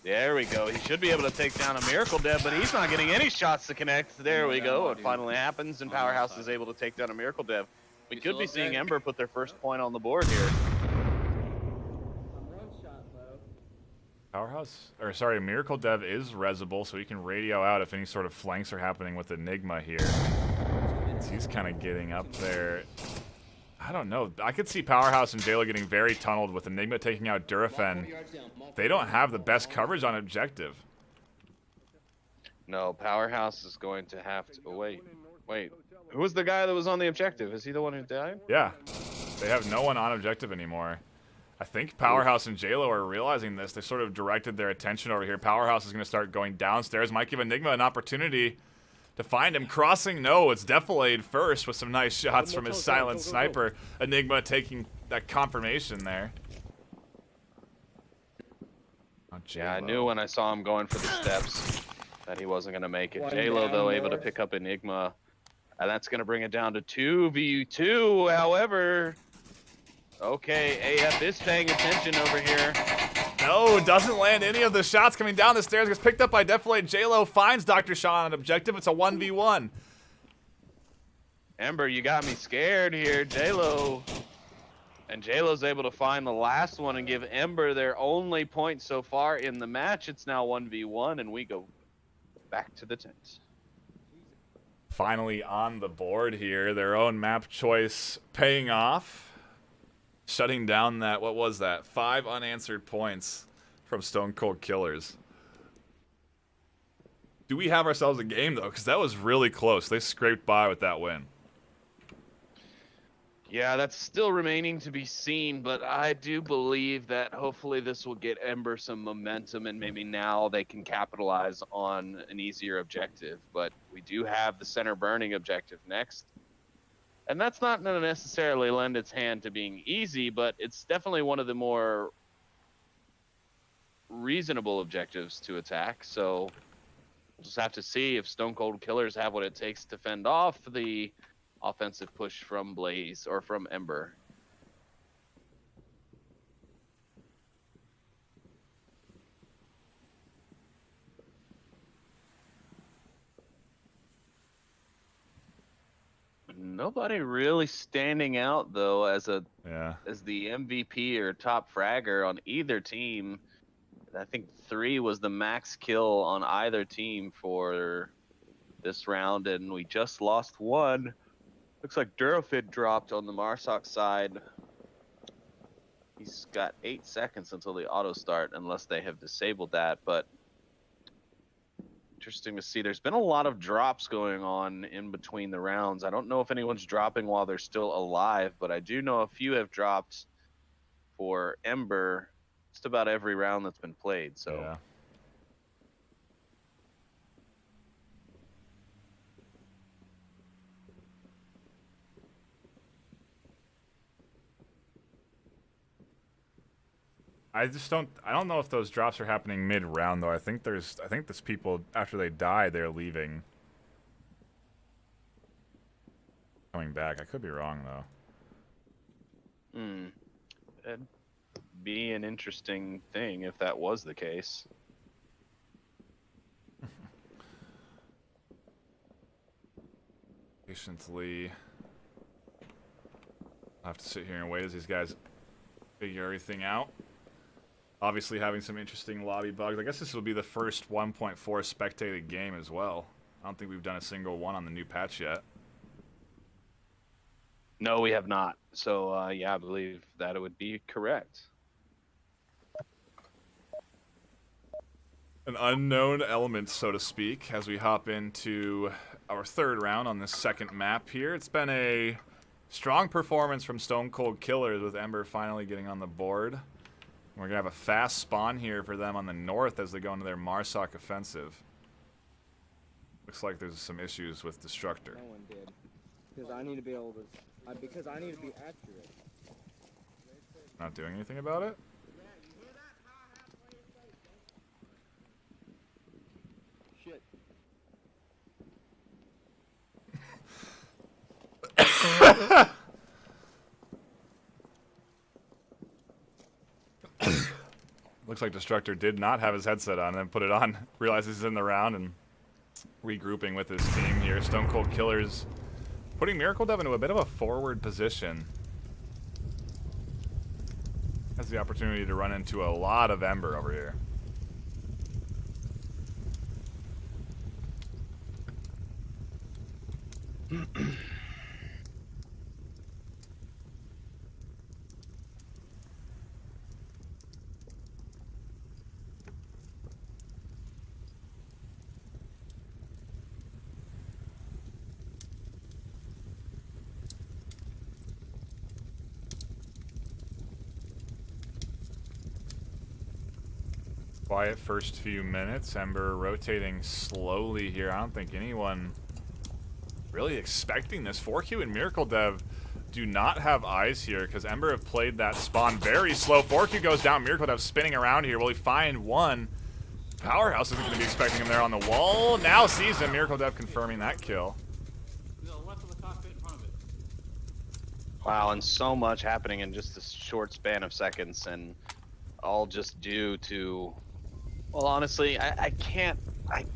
There we go. He should be able to take down a Miracle Dev, but he's not getting any shots to connect. There we go. It finally happens, and Powerhouse is able to take down a Miracle Dev. We could be seeing Ember put their first point on the board here. Powerhouse, or sorry, Miracle Dev is resable, so he can radio out if any sort of flanks are happening with Enigma here. So he's kind of getting up there. I don't know. I could see Powerhouse and Jayla getting very tunneled with Enigma taking out Durafen. They don't have the best coverage on objective. No, Powerhouse is going to have to... Oh, wait. Who was the guy that was on the objective? Is he the one who died? Yeah. They have no one on objective anymore. I think Powerhouse and JLo are realizing this. They sort of directed their attention over here. Powerhouse is going to start going downstairs. Might give Enigma an opportunity to find him. Crossing, no, it's Defilade first with some nice shots from his silent sniper. Enigma taking that confirmation there. Oh, Yeah, I knew when I saw him going for the steps that he wasn't going to make it. JLo, though, able to pick up Enigma. And that's going to bring it down to 2v2. However, okay, AF is paying attention over here. No, doesn't land any of the shots coming down the stairs. Gets picked up by Defilade. JLo finds Dr. Shaw on an objective. It's a 1v1. Ember, you got me scared here. JLo. And JLo's able to find the last one and give Ember their only point so far in the match. It's now 1v1, and we go back to the tent. Finally on the board here. Their own map choice paying off. Shutting down that, what was that? 5 unanswered points from Stone Cold Killers. Do we have ourselves a game, though? Because that was really close. They scraped by with that win. Yeah, that's still remaining to be seen, but I do believe that hopefully this will get Ember some momentum, and maybe now they can capitalize on an easier objective. But we do have the center burning objective next. And that's not going to necessarily lend its hand to being easy, but it's definitely one of the more reasonable objectives to attack. So we'll just have to see if Stone Cold Killers have what it takes to fend off the offensive push from Blaze or from Ember. Nobody really standing out though as the MVP or top fragger on either team. I think 3 was the max kill on either team for this round, and we just lost 1. Looks like Durafid dropped on the Marsoc side. He's got 8 seconds until the auto start, unless they have disabled that, but interesting to see. There's been a lot of drops going on in between the rounds. I don't know if anyone's dropping while they're still alive, but I do know a few have dropped for Ember just about every round that's been played. So yeah. I don't know if those drops are happening mid-round though. I think there's people after they die they're leaving. Coming back. I could be wrong though. It'd be an interesting thing if that was the case. Patiently. I'll have to sit here and wait as these guys figure everything out. Obviously having some interesting lobby bugs. I guess this will be the first 1.4 spectated game as well. I don't think we've done a single one on the new patch yet. No, we have not. So yeah, I believe that it would be correct. An unknown element, so to speak, as we hop into our third round on this second map here. It's been a strong performance from Stone Cold Killers with Ember finally getting on the board. We're going to have a fast spawn here for them on the north as they go into their Marsoc offensive. Looks like there's some issues with Destructor. No one did. Because I need to be able to. Because I need to be accurate. Not doing anything about it? Shit. Looks like Destructor did not have his headset on and then put it on. Realizes he's in the round and regrouping with his team here. Stone Cold Killers putting Miracle Dev into a bit of a forward position. Has the opportunity to run into a lot of Ember over here. Quiet first few minutes. Ember rotating slowly here. I don't think anyone really expecting this. 4Q and Miracle Dev do not have eyes here because Ember have played that spawn very slow. 4Q goes down. Miracle Dev spinning around here. Will he find one? Powerhouse isn't going to be expecting him there on the wall. Now sees him. Miracle Dev confirming that kill. Wow, and so much happening in just a short span of seconds, and all just due to, well, honestly, I can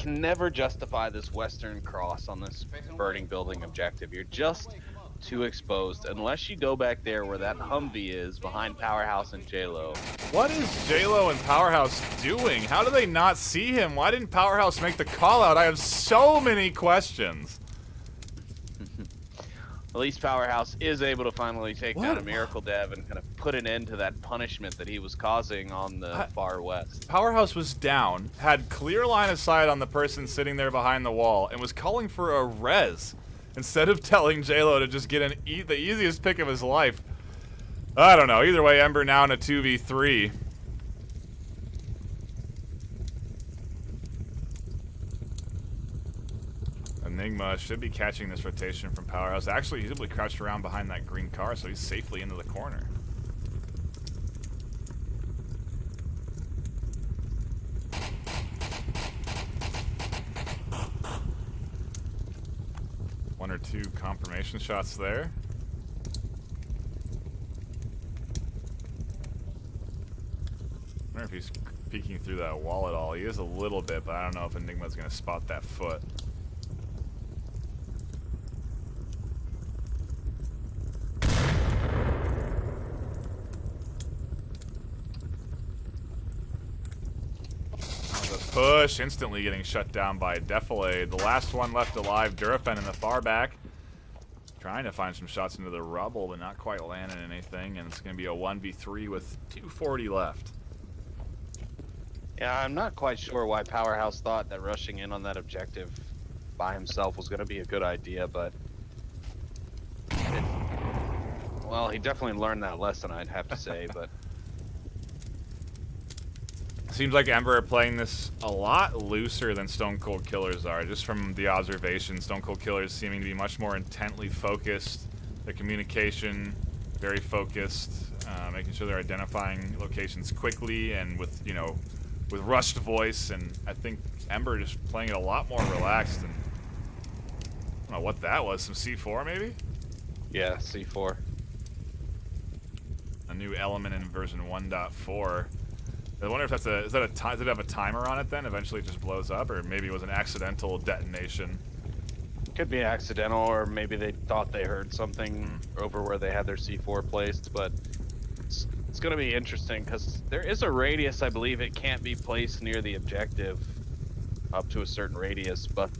never justify this Western Cross on this burning building objective. You're just too exposed unless you go back there where that Humvee is behind Powerhouse and JLo. What is JLo and Powerhouse doing? How do they not see him? Why didn't Powerhouse make the call out? I have so many questions. At least Powerhouse is able to finally take down a Miracle Dev and kind of put an end to that punishment that he was causing on the far west. Powerhouse was down, had clear line of sight on the person sitting there behind the wall, and was calling for a res instead of telling JLo to just get the easiest pick of his life. I don't know. Either way, Ember now in a 2v3. Enigma should be catching this rotation from Powerhouse. Actually, he's able to crouch around behind that green car, so he's safely into the corner. One or two confirmation shots there. I wonder if he's peeking through that wall at all. He is a little bit, but I don't know if Enigma's going to spot that foot. Push, instantly getting shut down by Defilade. The last one left alive, Durafen in the far back. Trying to find some shots into the rubble, but not quite landing anything. And it's going to be a 1v3 with 240 left. Yeah, I'm not quite sure why Powerhouse thought that rushing in on that objective by himself was going to be a good idea, but well, he definitely learned that lesson, I'd have to say, but seems like Ember are playing this a lot looser than Stone Cold Killers are. Just from the observation, Stone Cold Killers seeming to be much more intently focused. Their communication, very focused, making sure they're identifying locations quickly and with, you know, with rushed voice. And I think Ember just playing it a lot more relaxed. And I don't know what that was. Some C4 maybe? yeah, C4. A new element in version 1.4. I wonder if that's does it have a timer on it then? Eventually it just blows up, or maybe it was an accidental detonation. Could be accidental, or maybe they thought they heard something over where they had their C4 placed, but it's going to be interesting because there is a radius. I believe it can't be placed near the objective up to a certain radius, but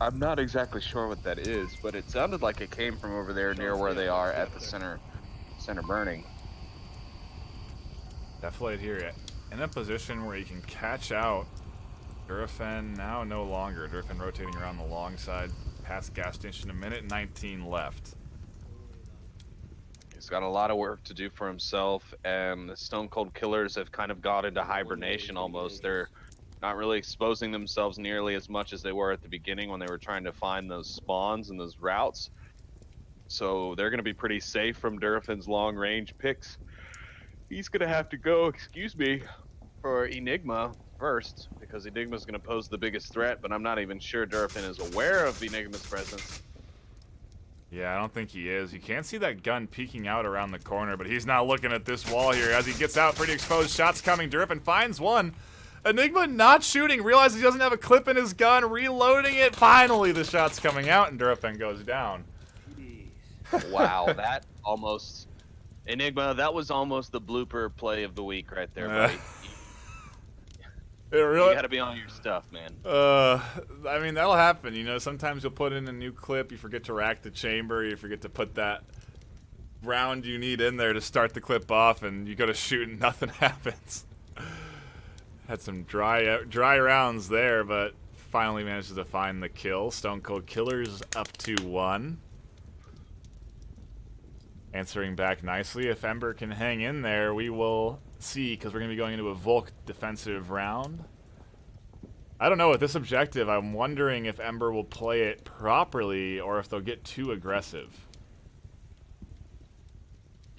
I'm not exactly sure what that is, but it sounded like it came from over there near where they are at the center burning. Definitely here in a position where he can catch out Durafen. Now no longer. Durafen rotating around the long side past gas station. 1:19 left. He's got a lot of work to do for himself, and the Stone Cold Killers have kind of got into hibernation almost. They're not really exposing themselves nearly as much as they were at the beginning when they were trying to find those spawns and those routes. So they're going to be pretty safe from Durafen's long range picks. He's going to have to go, excuse me, for Enigma first, because Enigma's going to pose the biggest threat, but I'm not even sure Durafen is aware of Enigma's presence. Yeah, I don't think he is. You can't see that gun peeking out around the corner, but he's not looking at this wall here. As he gets out, pretty exposed, shots coming. Durafen finds one. Enigma not shooting, realizes he doesn't have a clip in his gun, reloading it. Finally, the shot's coming out, and Durafen goes down. Wow, that almost... Enigma, that was almost the blooper play of the week right there, buddy. It really, you gotta be on your stuff, man. I mean, that'll happen. You know, sometimes you'll put in a new clip, you forget to rack the chamber, you forget to put that round you need in there to start the clip off, and you go to shoot and nothing happens. Had some dry rounds there, but finally manages to find the kill. Stone Cold Killers up 2-1. Answering back nicely. If Ember can hang in there, we will see, because we're going to be going into a Volk defensive round. I don't know, with this objective, I'm wondering if Ember will play it properly or if they'll get too aggressive.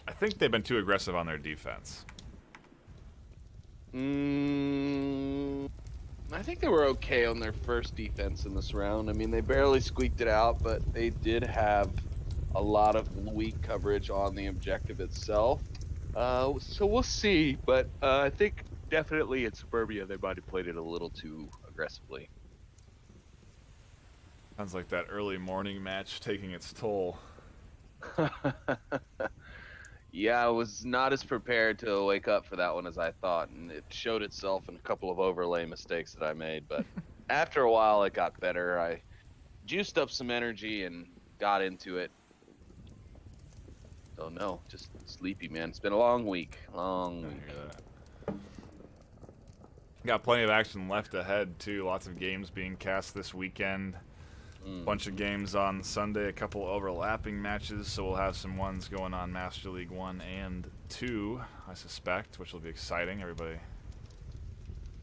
I think they've been too aggressive on their defense. I think they were okay on their first defense in this round. I mean, they barely squeaked it out, but they did have a lot of weak coverage on the objective itself. So we'll see, but I think definitely in Suburbia they might have played it a little too aggressively. Sounds like that early morning match taking its toll. Yeah, I was not as prepared to wake up for that one as I thought, and it showed itself in a couple of overlay mistakes that I made, but after a while it got better. I juiced up some energy and got into it. So no, just sleepy, man. It's been a long week. Long week. Got plenty of action left ahead, too. Lots of games being cast this weekend. Bunch of games on Sunday, a couple overlapping matches, so we'll have some ones going on Master League 1 and 2, I suspect, which will be exciting. Everybody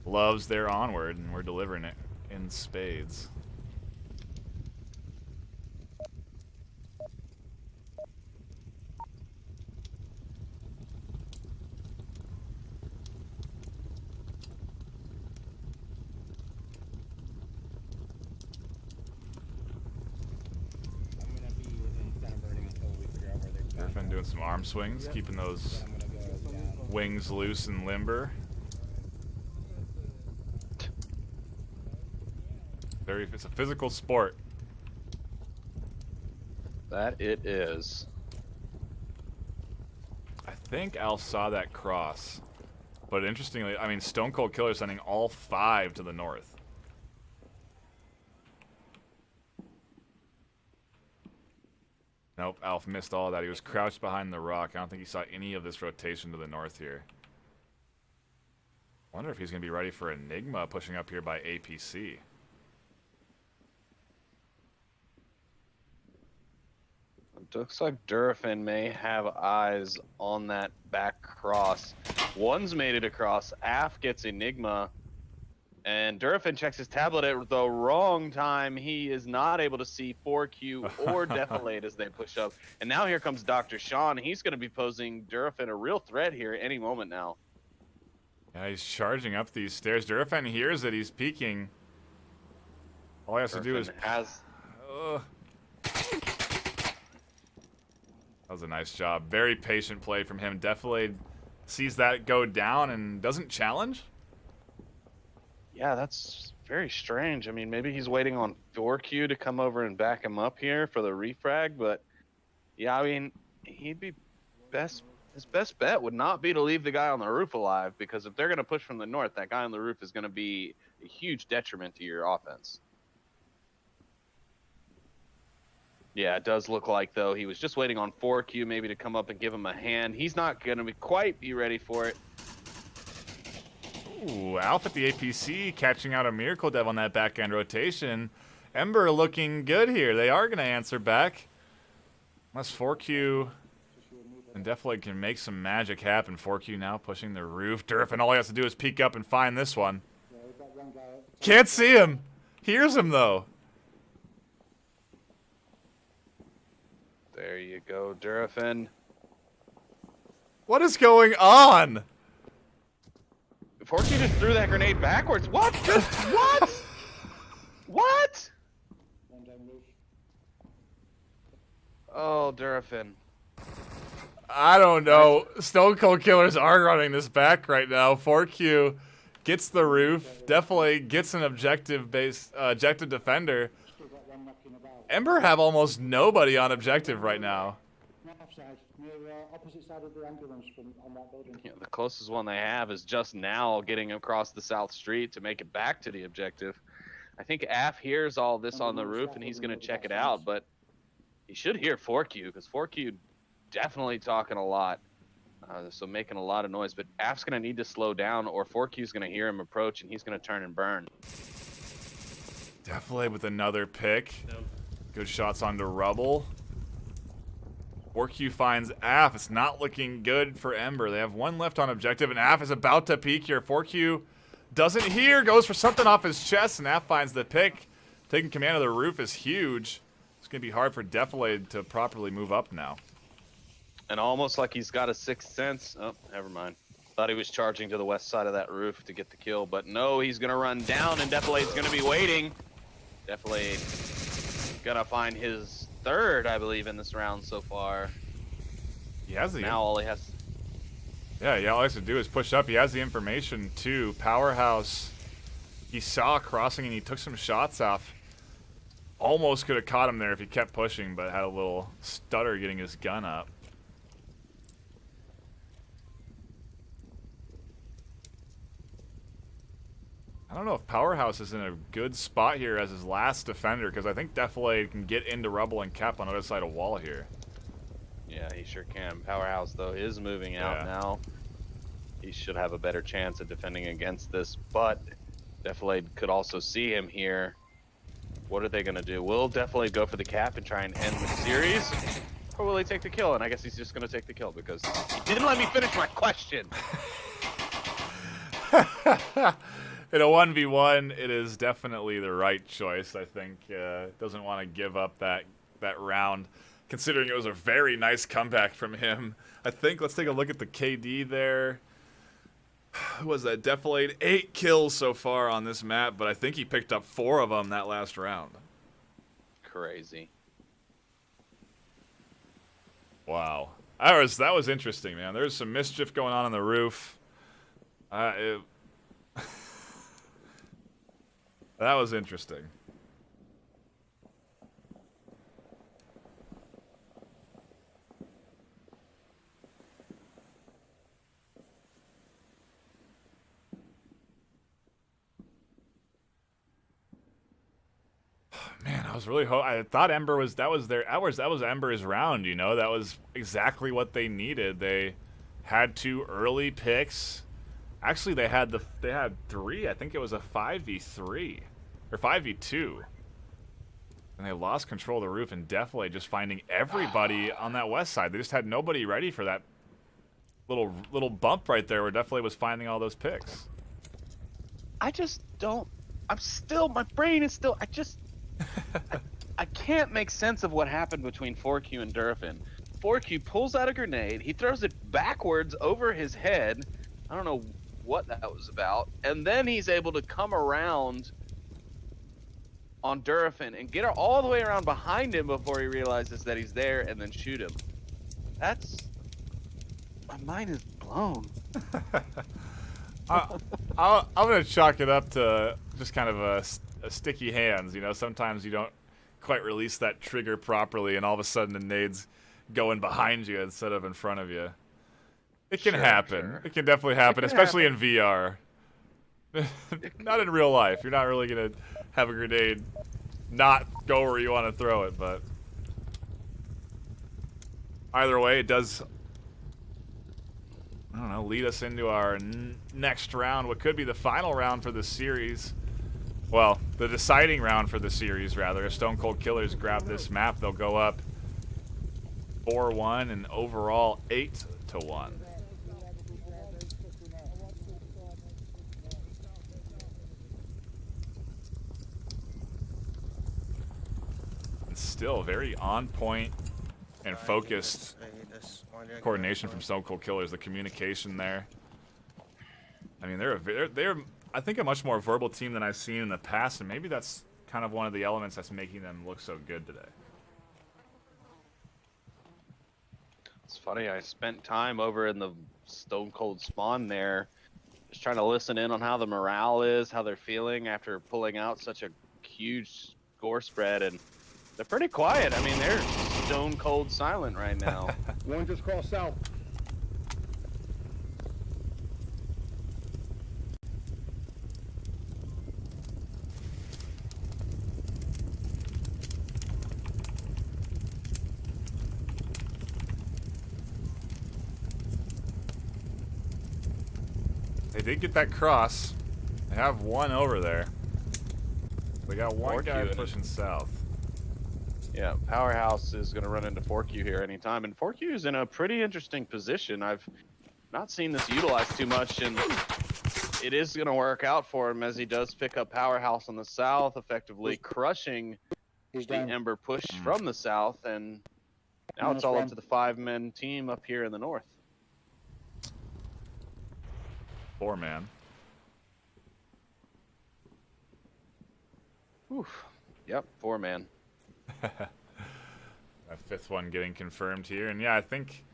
loves their Onward, and we're delivering it in spades. Been doing some arm swings, keeping those wings loose and limber. It's a physical sport. That it is. I think Al saw that cross, but interestingly, I mean, Stone Cold Killer sending all 5 to the north. Nope, Alf missed all that. He was crouched behind the rock. I don't think he saw any of this rotation to the north here. I wonder if he's going to be ready for Enigma pushing up here by APC. It looks like Durafen may have eyes on that back cross. One's made it across. Af gets Enigma. And Durafen checks his tablet at the wrong time. He is not able to see 4Q or Defilade as they push up. And now here comes Dr. Sean. He's going to be posing Durafen a real threat here at any moment now. Yeah, he's charging up these stairs. Durafen hears that he's peeking. All he has to do is... That was a nice job. Very patient play from him. Defilade sees that go down and doesn't challenge. Yeah, that's very strange. I mean, maybe he's waiting on 4Q to come over and back him up here for the refrag, but yeah, I mean, he'd be his best bet would not be to leave the guy on the roof alive, because if they're going to push from the north, that guy on the roof is going to be a huge detriment to your offense. Yeah, it does look like, though, he was just waiting on 4Q maybe to come up and give him a hand. He's not going to quite be ready for it. Ooh, Alf at the APC catching out a Miracle Dev on that back-end rotation. Ember looking good here. They are going to answer back. Unless 4Q and definitely can make some magic happen. 4Q now pushing the roof. Durfin, all he has to do is peek up and find this one. Can't see him. Hears him, though. There you go, Durfin. What is going on? 4Q just threw that grenade backwards. What? What? What? Oh, Durfin. I don't know. Stone Cold Killers are running this back right now. 4Q gets the roof. Definitely gets an objective defender. Ember have almost nobody on objective right now. Yeah, the closest one they have is just now getting across the south street to make it back to the objective. I think Af hears all this on the roof and he's going to check it out, but he should hear 4Q because 4Q definitely talking a lot. So making a lot of noise, but Af's going to need to slow down or 4Q's going to hear him approach and he's going to turn and burn. Definitely with another pick. Good shots onto Rubble. 4Q finds Af. It's not looking good for Ember. They have one left on objective, and Af is about to peek here. 4Q doesn't hear, goes for something off his chest, and Af finds the pick. Taking command of the roof is huge. It's going to be hard for Defilade to properly move up now. And almost like he's got a sixth sense. Oh, never mind. Thought he was charging to the west side of that roof to get the kill, but no, he's going to run down, and Defilade's going to be waiting. Defilade gonna find his third, I believe, in this round so far. He has the now all he has. Yeah, all he has to do is push up. He has the information too. Powerhouse. He saw crossing and he took some shots off. Almost could have caught him there if he kept pushing, but had a little stutter getting his gun up. I don't know if Powerhouse is in a good spot here as his last defender, because I think Defilade can get into Rubble and Cap on the other side of wall here. Yeah, he sure can. Powerhouse, though, is moving out now. He should have a better chance at defending against this, but Defilade could also see him here. What are they going to do? Will Defilade go for the Cap and try and end the series? Or will he take the kill? And I guess he's just going to take the kill because he didn't let me finish my question. In a 1v1, it is definitely the right choice, I think. Doesn't want to give up that round, considering it was a very nice comeback from him. I think, let's take a look at the KD there. Who was that? Defilade, 8 kills so far on this map, but I think he picked up 4 of them that last round. Crazy. Wow. That was interesting, man. There's some mischief going on the roof. That was interesting. Man, I was really I thought Ember was that was Ember's round, you know. That was exactly what they needed. They had 2 early picks. Actually, they had 3. I think it was a 5v3 or 5v2. And they lost control of the roof, and Defilade just finding everybody on that west side. They just had nobody ready for that little bump right there where Defilade was finding all those picks. I just don't. My brain is still. I can't make sense of what happened between 4Q and Durfin. 4Q pulls out a grenade. He throws it backwards over his head. I don't know what that was about. And then he's able to come around on Durfin and get all the way around behind him before he realizes that he's there and then shoot him. My mind is blown. I'm going to chalk it up to just kind of a sticky hands. You know, sometimes you don't quite release that trigger properly, and all of a sudden the nade's going behind you instead of in front of you. It can happen. Sure. It can definitely happen, especially in VR. Not in real life. You're not really going to have a grenade not go where you want to throw it, but Either way, it does, I don't know, lead us into our next round, what could be the final round for the series. Well, the deciding round for the series, rather. If Stone Cold Killers grab this map, they'll go up 4-1 and overall 8-1. And still very on point and focused coordination from Stone Cold Killers. The communication there. I mean, they're I think a much more verbal team than I've seen in the past, and maybe that's kind of one of the elements that's making them look so good today. It's funny, I spent time over in the Stone Cold spawn there, just trying to listen in on how the morale is, how they're feeling after pulling out such a huge score spread, and they're pretty quiet. I mean, they're stone cold silent right now. One just crossed south. They did get that cross. They have one over there. They got one guy pushing south. Yeah, Powerhouse is going to run into 4Q here anytime, and 4Q is in a pretty interesting position. I've not seen this utilized too much, and it is going to work out for him as he does pick up Powerhouse on the south, effectively crushing the Ember push from the south, and now it's all up to the 5-man team up here in the north. 4-man. Oof. Yep, 4-man. That 5th one getting confirmed here, and yeah, I think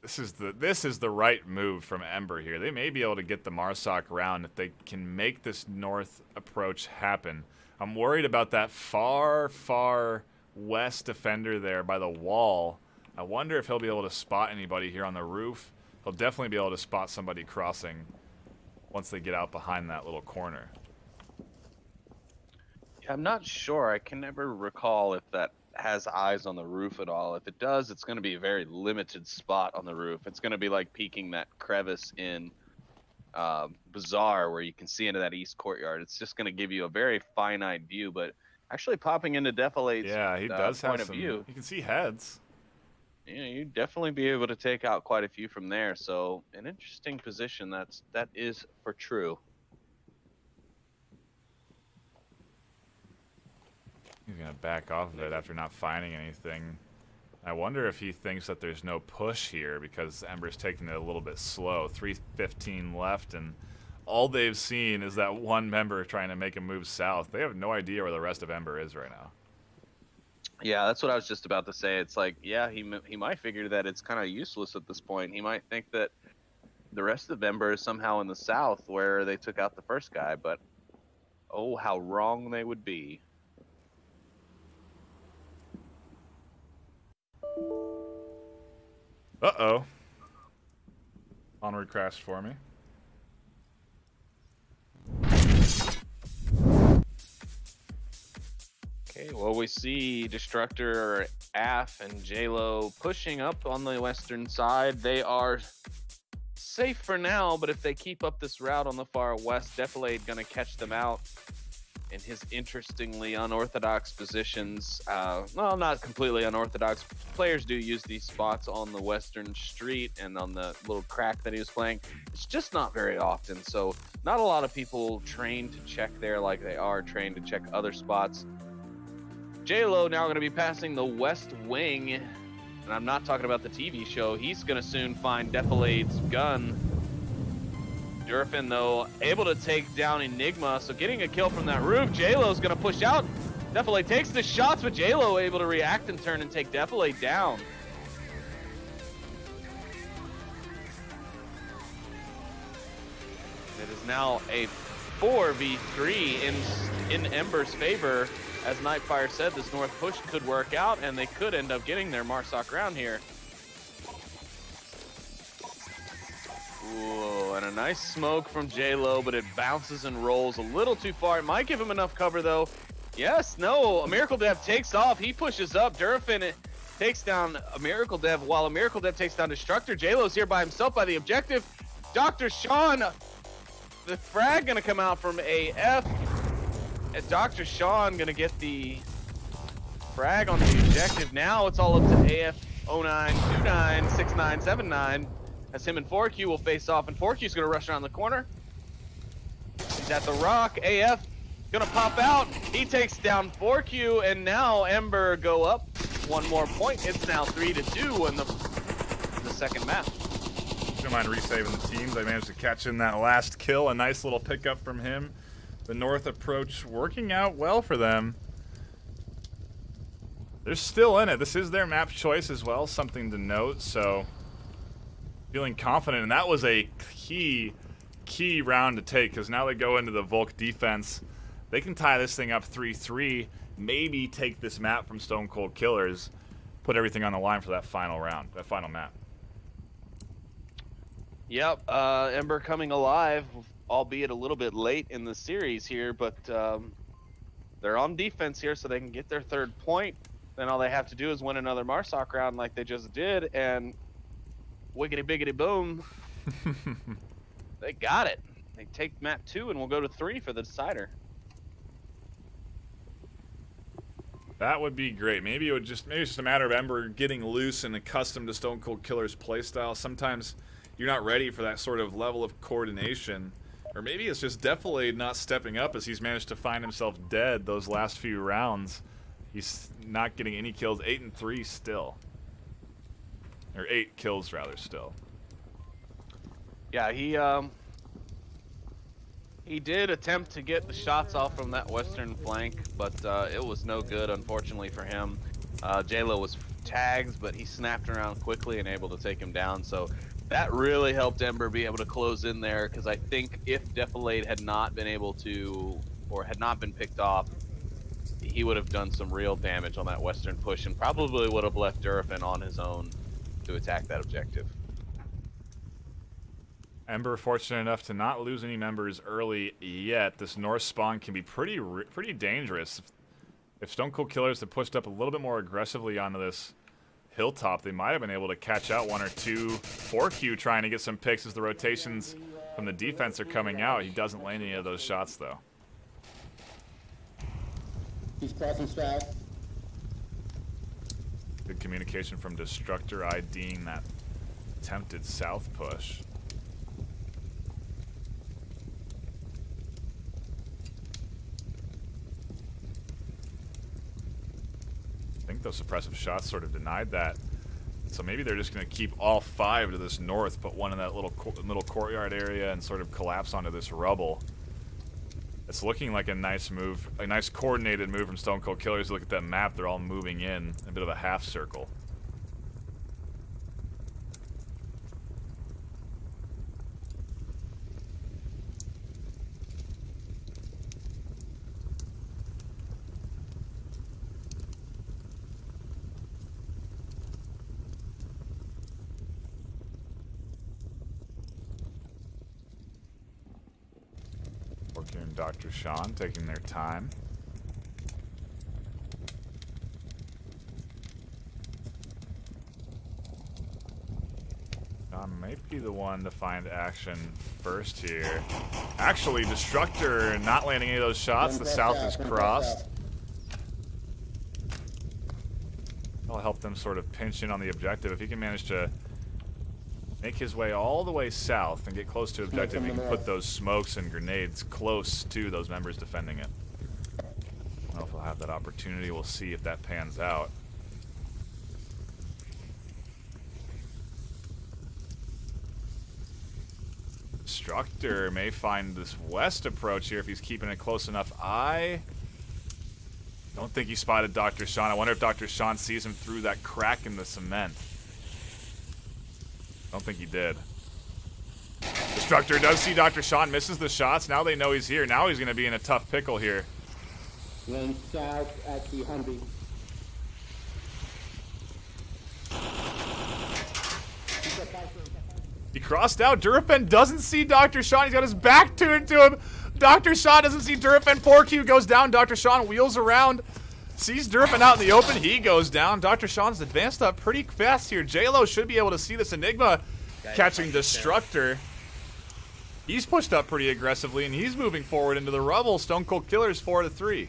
this is the right move from Ember here. They may be able to get the Marsoc round if they can make this north approach happen. I'm worried about that far west defender there by the wall. I wonder if he'll be able to spot anybody here on the roof. He'll definitely be able to spot somebody crossing once they get out behind that little corner. Yeah, I'm not sure. I can never recall if that has eyes on the roof at all. If it does, it's going to be a very limited spot on the roof. It's going to be like peeking that crevice in Bazaar where you can see into that east courtyard. It's just going to give you a very finite view, but actually popping into Defilate's he does point have of some view. You can see heads. Yeah, you'd definitely be able to take out quite a few from there. So an interesting position. That is for true. He's gonna back off of it after not finding anything. I wonder if he thinks that there's no push here because Ember's taking it a little bit slow. 3:15 left, and all they've seen is that one member trying to make a move south. They have no idea where the rest of Ember is right now. Yeah, that's what I was just about to say. It's like, yeah, he might figure that it's kind of useless at this point. He might think that the rest of Ember is somehow in the south where they took out the first guy, but oh, how wrong they would be. Uh-oh. Onward crashed for me. Okay, well, we see Destructor, Af, and JLo pushing up on the western side. They are safe for now, but if they keep up this route on the far west, Defilade gonna catch them out in his interestingly unorthodox positions. Well, not completely unorthodox. Players do use these spots on the western street and on the little crack that he was playing. It's just not very often, so not a lot of people trained to check there like they are trained to check other spots. J-Lo now going to be passing the west wing, and I'm not talking about the TV show. He's going to soon find Defilade's gun. Durfin, though, able to take down Enigma, so getting a kill from that roof. J-Lo's going to push out. Defilade takes the shots, but J-Lo able to react and turn and take Defilade down. It is now a 4v3 in Ember's favor. As NightFiree said, this north push could work out, and they could end up getting their Marsoc round here. Ooh, and a nice smoke from J-Lo, but it bounces and rolls a little too far. It might give him enough cover, though. Yes, no, a Miracle Dev takes off. He pushes up. Durafin takes down a Miracle Dev, while a Miracle Dev takes down Destructor. J-Lo's here by himself by the objective. Dr. Sean, the frag gonna come out from AF. And Dr. Sean gonna get the frag on the objective. Now it's all up to AF 0929 6979 as him and 4Q will face off, and 4Q's gonna rush around the corner. He's at the rock. AF gonna pop out. He takes down 4Q, and now Ember go up one more point. It's now 3-2 in the second map. Don't mind resaving the teams. I managed to catch in that last kill. A nice little pickup from him. The north approach working out well for them. They're still in it. This is their map choice as well, something to note. So feeling confident, and that was a key round to take, because now they go into the Volk defense. They can tie this thing up 3-3, maybe take this map from Stone Cold Killers, put everything on the line for that final round, that final map. Yep, Ember coming alive, albeit a little bit late in the series here, but they're on defense here, so they can get their third point. Then all they have to do is win another Marsoc round like they just did, and wiggity biggity boom, they got it. They take map 2, and we'll go to 3 for the decider. That would be great. Maybe it's just a matter of Ember getting loose and accustomed to Stone Cold Killer's playstyle. Sometimes you're not ready for that sort of level of coordination. Or maybe it's just Defilade not stepping up, as he's managed to find himself dead those last few rounds. He's not getting any kills. 8-3 still. Or 8 kills, rather, still. Yeah, he did attempt to get the shots off from that western flank, but it was no good, unfortunately for him. J-Lo was tagged, but he snapped around quickly and able to take him down. So that really helped Ember be able to close in there, because I think if Defilade had not been able to, or had not been picked off, he would have done some real damage on that western push, and probably would have left Durafin on his own to attack that objective. Ember fortunate enough to not lose any members early yet. This north spawn can be pretty dangerous. If Stone Cold Killers had pushed up a little bit more aggressively onto this hilltop, they might have been able to catch out 1 or 2. 4Q trying to get some picks as the rotations from the defense are coming out. He doesn't land any of those shots, though. He's crossing strat. Good communication from Destructor IDing that attempted south push. I think those suppressive shots sort of denied that. So maybe they're just going to keep all 5 to this north, put 1 in that little middle courtyard area, and sort of collapse onto this rubble. It's looking like a nice move, a nice coordinated move from Stone Cold Killers. Look at that map, they're all moving in a bit of a half circle. Working and Dr. Sean taking their time. Sean may be the one to find action first here. Actually, Destructor not landing any of those shots. The south is crossed. That'll help them sort of pinch in on the objective. If he can manage to make his way all the way south and get close to objective, he can put those smokes and grenades close to those members defending it. I don't know if he'll have that opportunity. We'll see if that pans out. Destructor may find this west approach here if he's keeping a close enough eye. Don't think he spotted Dr. Sean. I wonder if Dr. Sean sees him through that crack in the cement. Don't think he did. Destructor does see Dr. Sean, misses the shots. Now they know he's here. Now he's going to be in a tough pickle here. Then south at the Humvee. He crossed out. Durafin doesn't see Dr. Sean. He's got his back turned to him. Dr. Sean doesn't see Durfin. 4Q goes down. Dr. Sean wheels around. Sees Durfin out in the open. He goes down. Dr. Sean's advanced up pretty fast here. J-Lo should be able to see this Enigma catching Destructor. He's pushed up pretty aggressively, and he's moving forward into the rubble. Stone Cold Killers 4-3.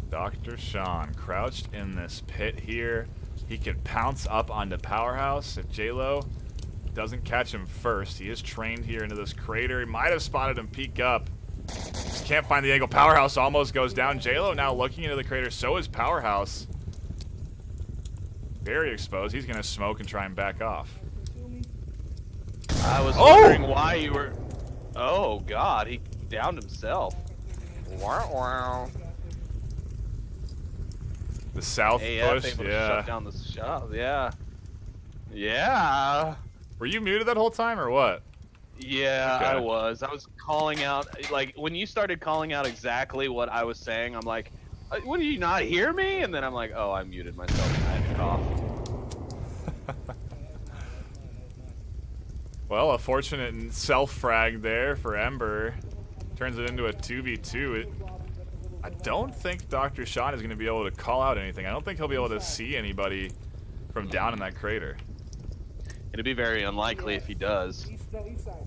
Dr. Sean crouched in this pit here. He could pounce up onto Powerhouse if J-Lo doesn't catch him first. He is trained here into this crater. He might have spotted him peek up. Just can't find the angle. Powerhouse almost goes down. J-Lo now looking into the crater. So is Powerhouse. Very exposed. He's going to smoke and try and back off. I was wondering why you were... Oh, God. He downed himself. Wow, wow. The south push, able to shut down the shop, yeah. Yeah. Were you muted that whole time or what? Yeah, Okay. I was. I was calling out, like, when you started calling out exactly what I was saying, I'm like, what, do you not hear me? And then I'm like, oh, I muted myself and I had to cough. Well, a fortunate self-frag there for Ember. Turns it into a 2v2. I don't think Dr. Sean is going to be able to call out anything. I don't think he'll be able to see anybody from down in that crater. It'd be very unlikely if he does.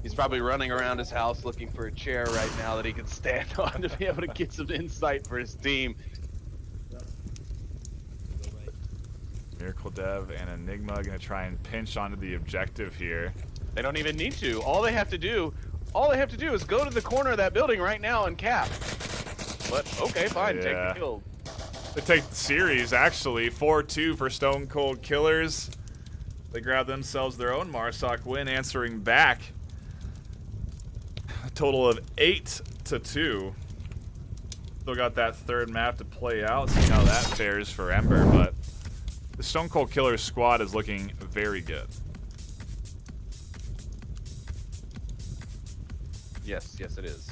He's probably running around his house looking for a chair right now that he can stand on to be able to get some insight for his team. Miracle Dev and Enigma going to try and pinch onto the objective here. They don't even need to. All they have to do is go to the corner of that building right now and cap. But, okay, fine, take the kill. They take the series, actually. 4-2 for Stone Cold Killers. They grab themselves their own Marsoc win, answering back. A total of 8-2. Still got that third map to play out, see how that fares for Ember, but the Stone Cold Killers squad is looking very good. Yes, yes it is.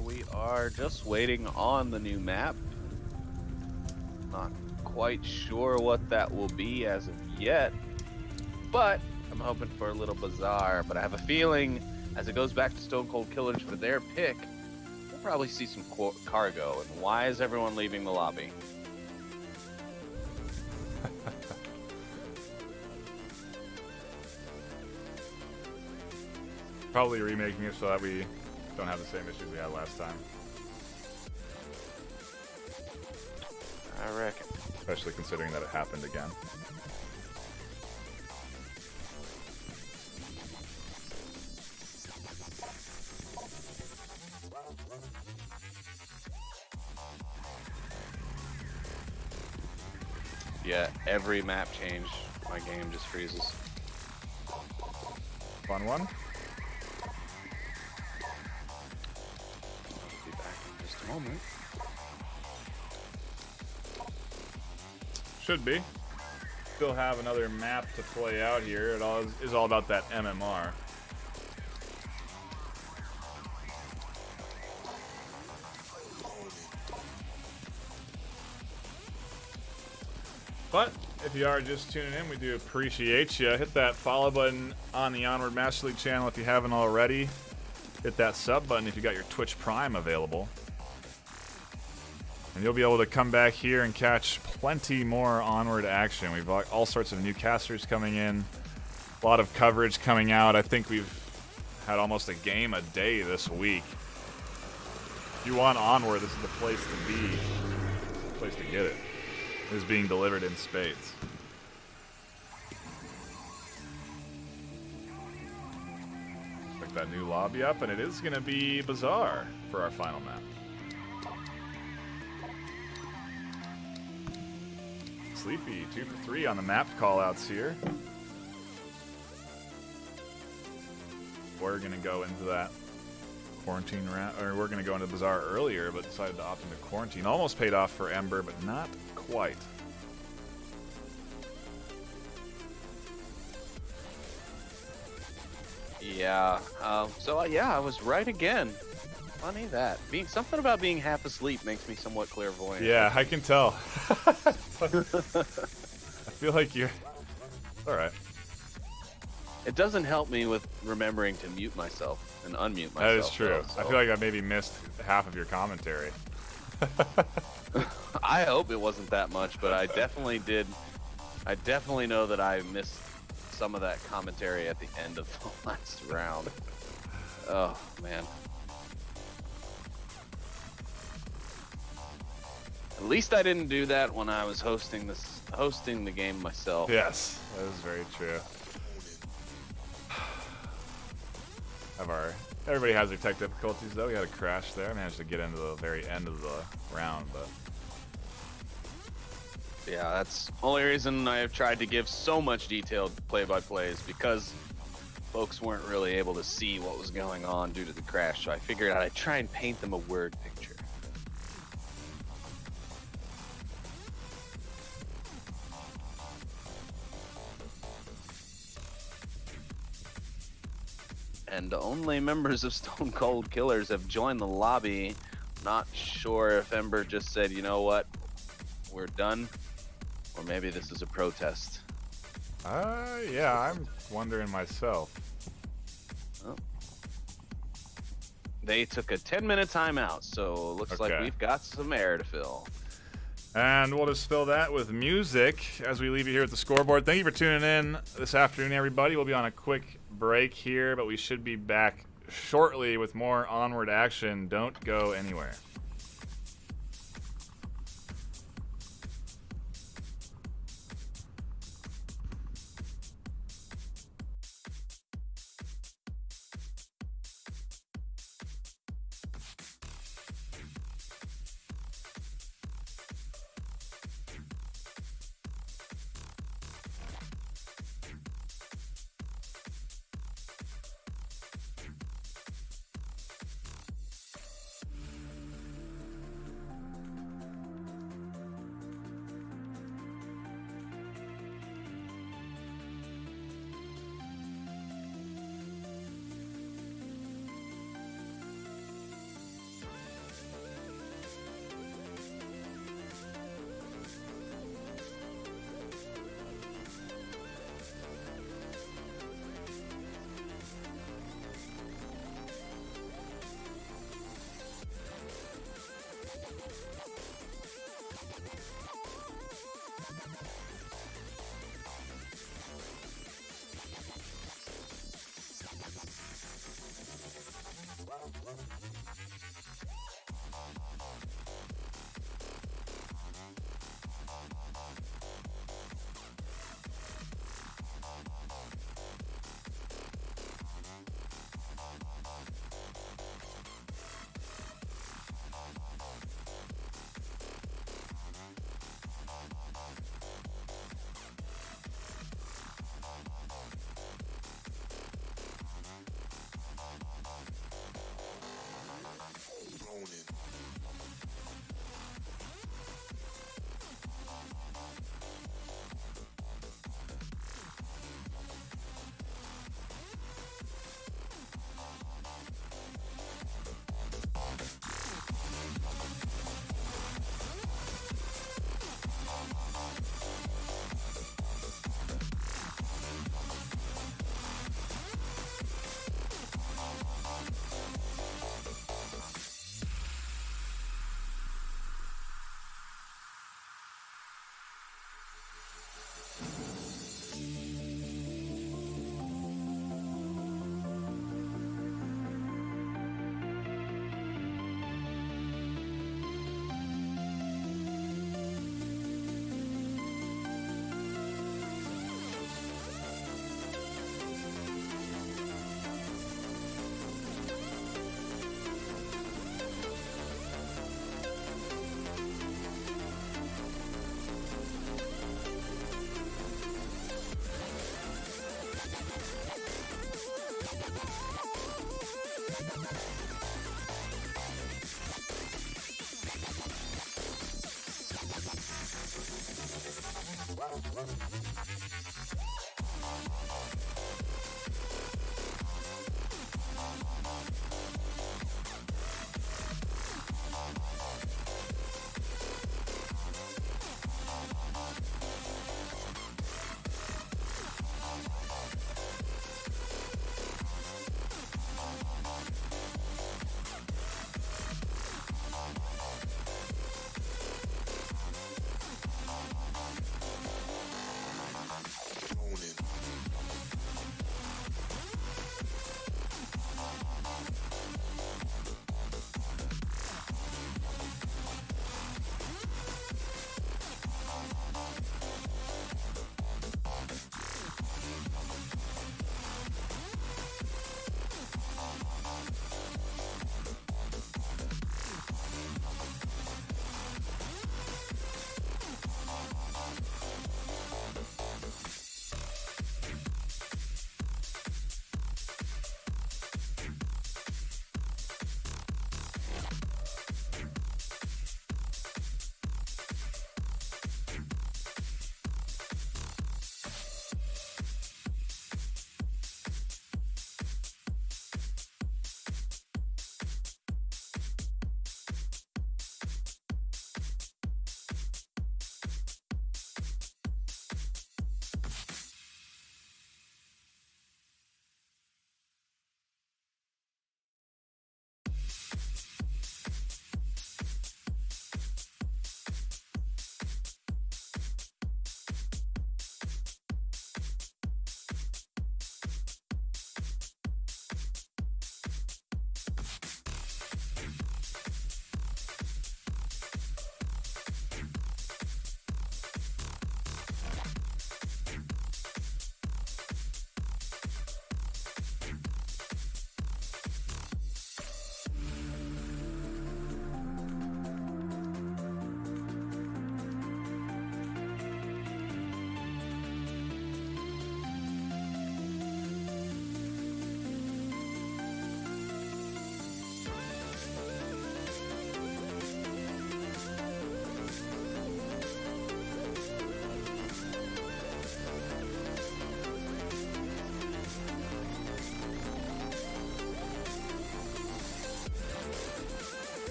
We are just waiting on the new map. Not quite sure what that will be as of yet, but I'm hoping for a little bizarre. But I have a feeling as it goes back to Stone Cold Killers for their pick, we'll probably see some cargo. And why is everyone leaving the lobby? Probably remaking it so that we don't have the same issues we had last time. I reckon. Especially considering that it happened again. Yeah, every map change, my game just freezes. Fun one. Be back in just a moment. Should be. Still have another map to play out here. It all is all about that MMR. But if you are just tuning in, we do appreciate you. Hit that follow button on the Onward Master League channel if you haven't already. Hit that sub button if you got your Twitch Prime available. And you'll be able to come back here and catch plenty more Onward action. We've got all sorts of new casters coming in. A lot of coverage coming out. I think we've had almost a game a day this week. If you want Onward, this is the place to be. The place to get it. It is being delivered in spades. Pick that new lobby up, and it is going to be Bazaar for our final map. Sleepy, 2 for 3 on the map callouts here. We're gonna go into that quarantine round, or we're gonna go into Bazaar earlier, but decided to opt into quarantine. Almost paid off for Ember, but not quite. Yeah. Yeah, I was right again. Funny that. Something about being half asleep makes me somewhat clairvoyant. Yeah, I can tell. I feel like you're... All right. It doesn't help me with remembering to mute myself and unmute myself. That is true. Though, so. I feel like I maybe missed half of your commentary. I hope it wasn't that much, but I definitely did. I definitely know that I missed some of that commentary at the end of the last round. Oh, man. At least I didn't do that when I was hosting the game myself. Yes, that is very true. Everybody has their tech difficulties though. We had a crash there. I managed to get into the very end of the round, but yeah, that's the only reason I have tried to give so much detailed play-by-plays, because folks weren't really able to see what was going on due to the crash. So I figured I'd try and paint them a word picture. And only members of Stone Cold Killers have joined the lobby. Not sure if Ember just said, you know what, we're done, or maybe this is a protest. Yeah, I'm wondering myself. Oh. They took a 10-minute timeout, so looks like we've got some air to fill. And we'll just fill that with music as we leave you here at the scoreboard. Thank you for tuning in this afternoon, everybody. We'll be on a quick break here, but we should be back shortly with more Onward action. Don't go anywhere.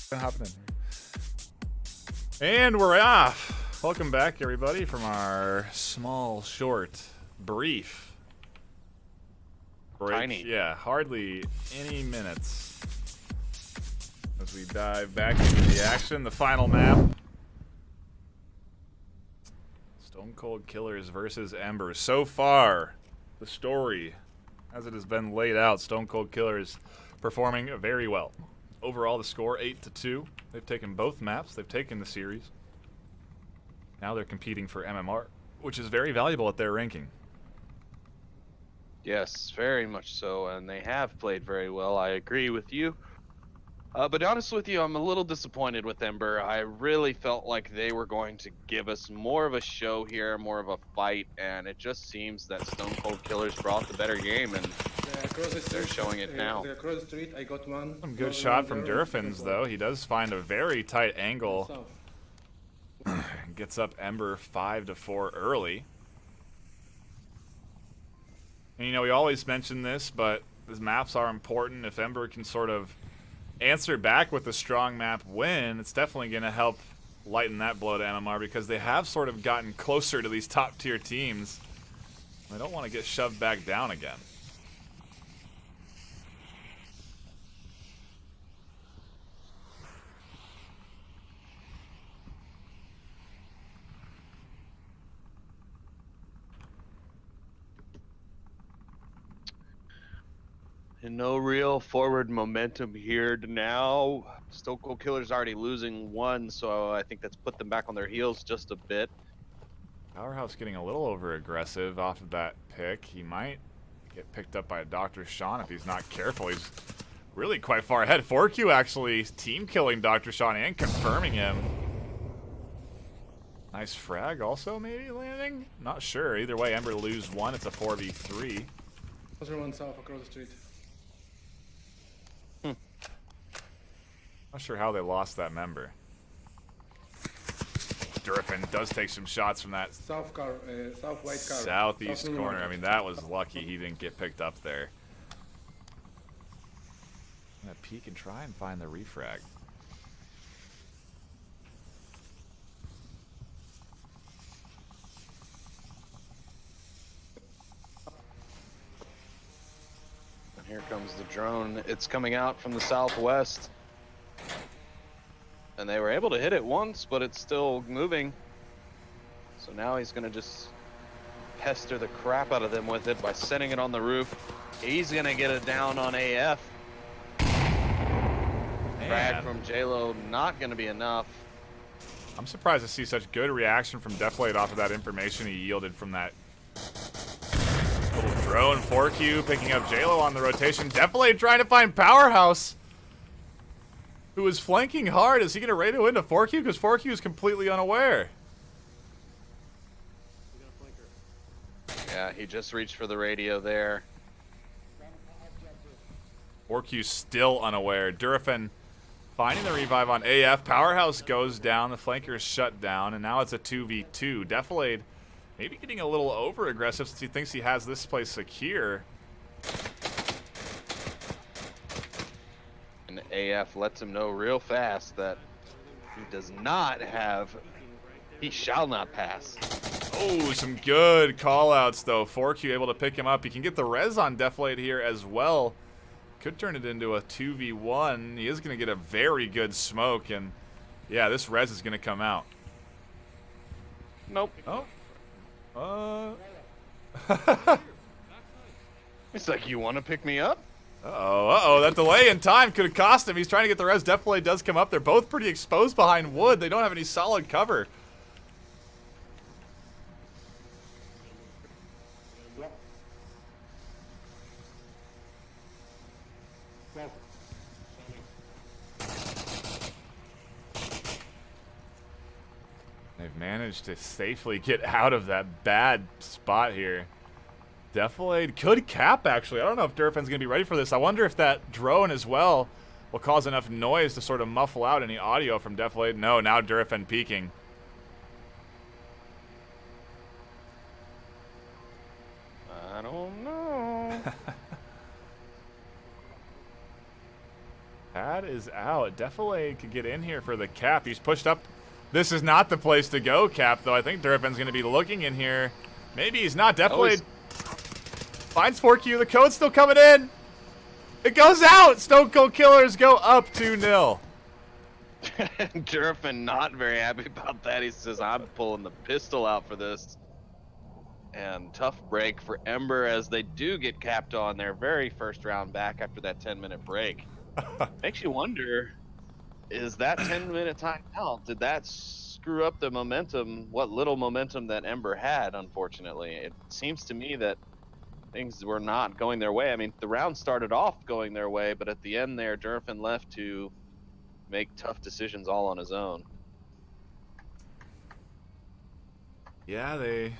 Been hopping in. And we're off. Welcome back, everybody, from our small, short, brief break. Tiny. Yeah, hardly any minutes as we dive back into the action. The final map. Stone Cold Killers versus Ember. So far, the story, as it has been laid out, Stone Cold Killers performing very well. Overall, the score 8-2. They've taken both maps. They've taken the series. Now they're competing for MMR, which is very valuable at their ranking. Yes, very much so, and they have played very well. I agree with you. But honest with you, I'm a little disappointed with Ember. I really felt like they were going to give us more of a show here, more of a fight, and it just seems that Stone Cold Killers brought the better game, and they're showing it now. Across the street, I got one. Some good shot from Durfins, though. He does find a very tight angle. Gets up Ember 5-4 early. And, you know, we always mention this, but the maps are important. If Ember can sort of answer back with a strong map win, it's definitely going to help lighten that blow to MMR, because they have sort of gotten closer to these top-tier teams. They don't want to get shoved back down again. And no real forward momentum here now. Stone Cold Killers already losing one, so I think that's put them back on their heels just a bit. Powerhouse getting a little over-aggressive off of that pick. He might get picked up by a Dr. Sean if he's not careful. He's really quite far ahead. 4Q actually team-killing Dr. Sean and confirming him. Nice frag also maybe landing? Not sure. Either way, Ember lose one. It's a 4v3. Other one south across the street. Not sure how they lost that member. Durfin does take some shots from that South car, south white car. southeast South corner. I mean, that was lucky he didn't get picked up there. I'm gonna peek and try and find the refrag. And here comes the drone. It's coming out from the southwest. And they were able to hit it once, but it's still moving. So now he's going to just pester the crap out of them with it by setting it on the roof. He's going to get it down on AF. Frag from JLo not going to be enough. I'm surprised to see such good reaction from Deflate off of that information he yielded from that little drone. 4Q picking up JLo on the rotation. Deflate trying to find Powerhouse, who is flanking hard. Is he going to radio into 4Q? Because 4Q is completely unaware. Yeah, he just reached for the radio there. 4Q still unaware. Durfin finding the revive on AF. Powerhouse goes down. The flanker is shut down. And now it's a 2v2. Deflade maybe getting a little over-aggressive since he thinks he has this place secure. And AF lets him know real fast that he does not have, he shall not pass. Oh, some good call-outs, though. 4Q able to pick him up. He can get the res on Deflate here as well. Could turn it into a 2v1. He is going to get a very good smoke, and yeah, this res is going to come out. Nope. Oh. It's like, you want to pick me up? Uh-oh, that delay in time could have cost him. He's trying to get the res. Deflate does come up. They're both pretty exposed behind wood. They don't have any solid cover. They've managed to safely get out of that bad spot here. Deflade could cap, actually. I don't know if Durfin's going to be ready for this. I wonder if that drone as well will cause enough noise to sort of muffle out any audio from Deflade. No, now Durfin peeking. I don't know. Pad is out. Defilade could get in here for the cap. He's pushed up. This is not the place to go, Cap, though. I think Durfin's going to be looking in here. Maybe he's not. Defilade finds 4Q. The code's still coming in. It goes out. Stone Cold Killers go up 2-0. Durfin not very happy about that. He says, I'm pulling the pistol out for this. And tough break for Ember as they do get capped on their very first round back after that 10-minute break. Makes you wonder, is that 10-minute timeout, did that screw up the momentum, what little momentum that Ember had, unfortunately? It seems to me that things were not going their way. I mean, the round started off going their way, but at the end there, Durfin left to make tough decisions all on his own. Yeah, a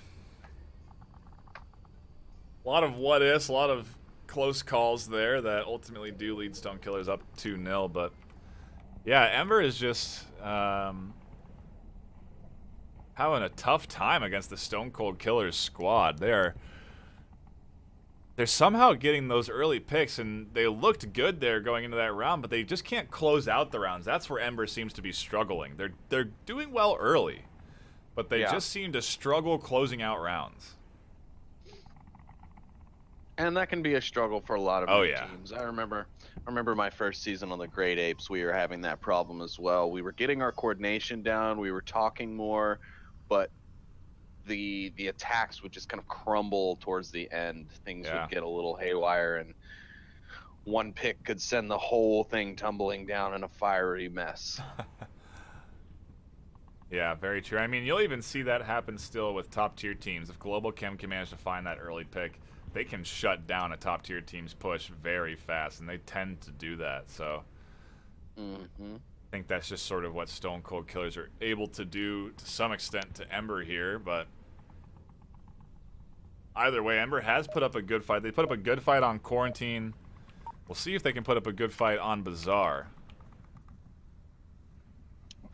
lot of what-ifs, a lot of close calls there that ultimately do lead Stone Killers up 2-0, but yeah, Ember is just having a tough time against the Stone Cold Killers squad. They're somehow getting those early picks, and they looked good there going into that round, but they just can't close out the rounds. That's where Ember seems to be struggling. They're doing well early, but they just seem to struggle closing out rounds. And that can be a struggle for a lot of teams. I remember my first season on the Great Apes, we were having that problem as well. We were getting our coordination down, we were talking more, but the attacks would just kind of crumble towards the end. Things would get a little haywire, and one pick could send the whole thing tumbling down in a fiery mess. Yeah, very true. I mean, you'll even see that happen still with top-tier teams. If Global Chem can manage to find that early pick, they can shut down a top-tier team's push very fast, and they tend to do that. So I think that's just sort of what Stone Cold Killers are able to do to some extent to Ember here. But either way, Ember has put up a good fight. They put up a good fight on Quarantine. We'll see if they can put up a good fight on Bazaar.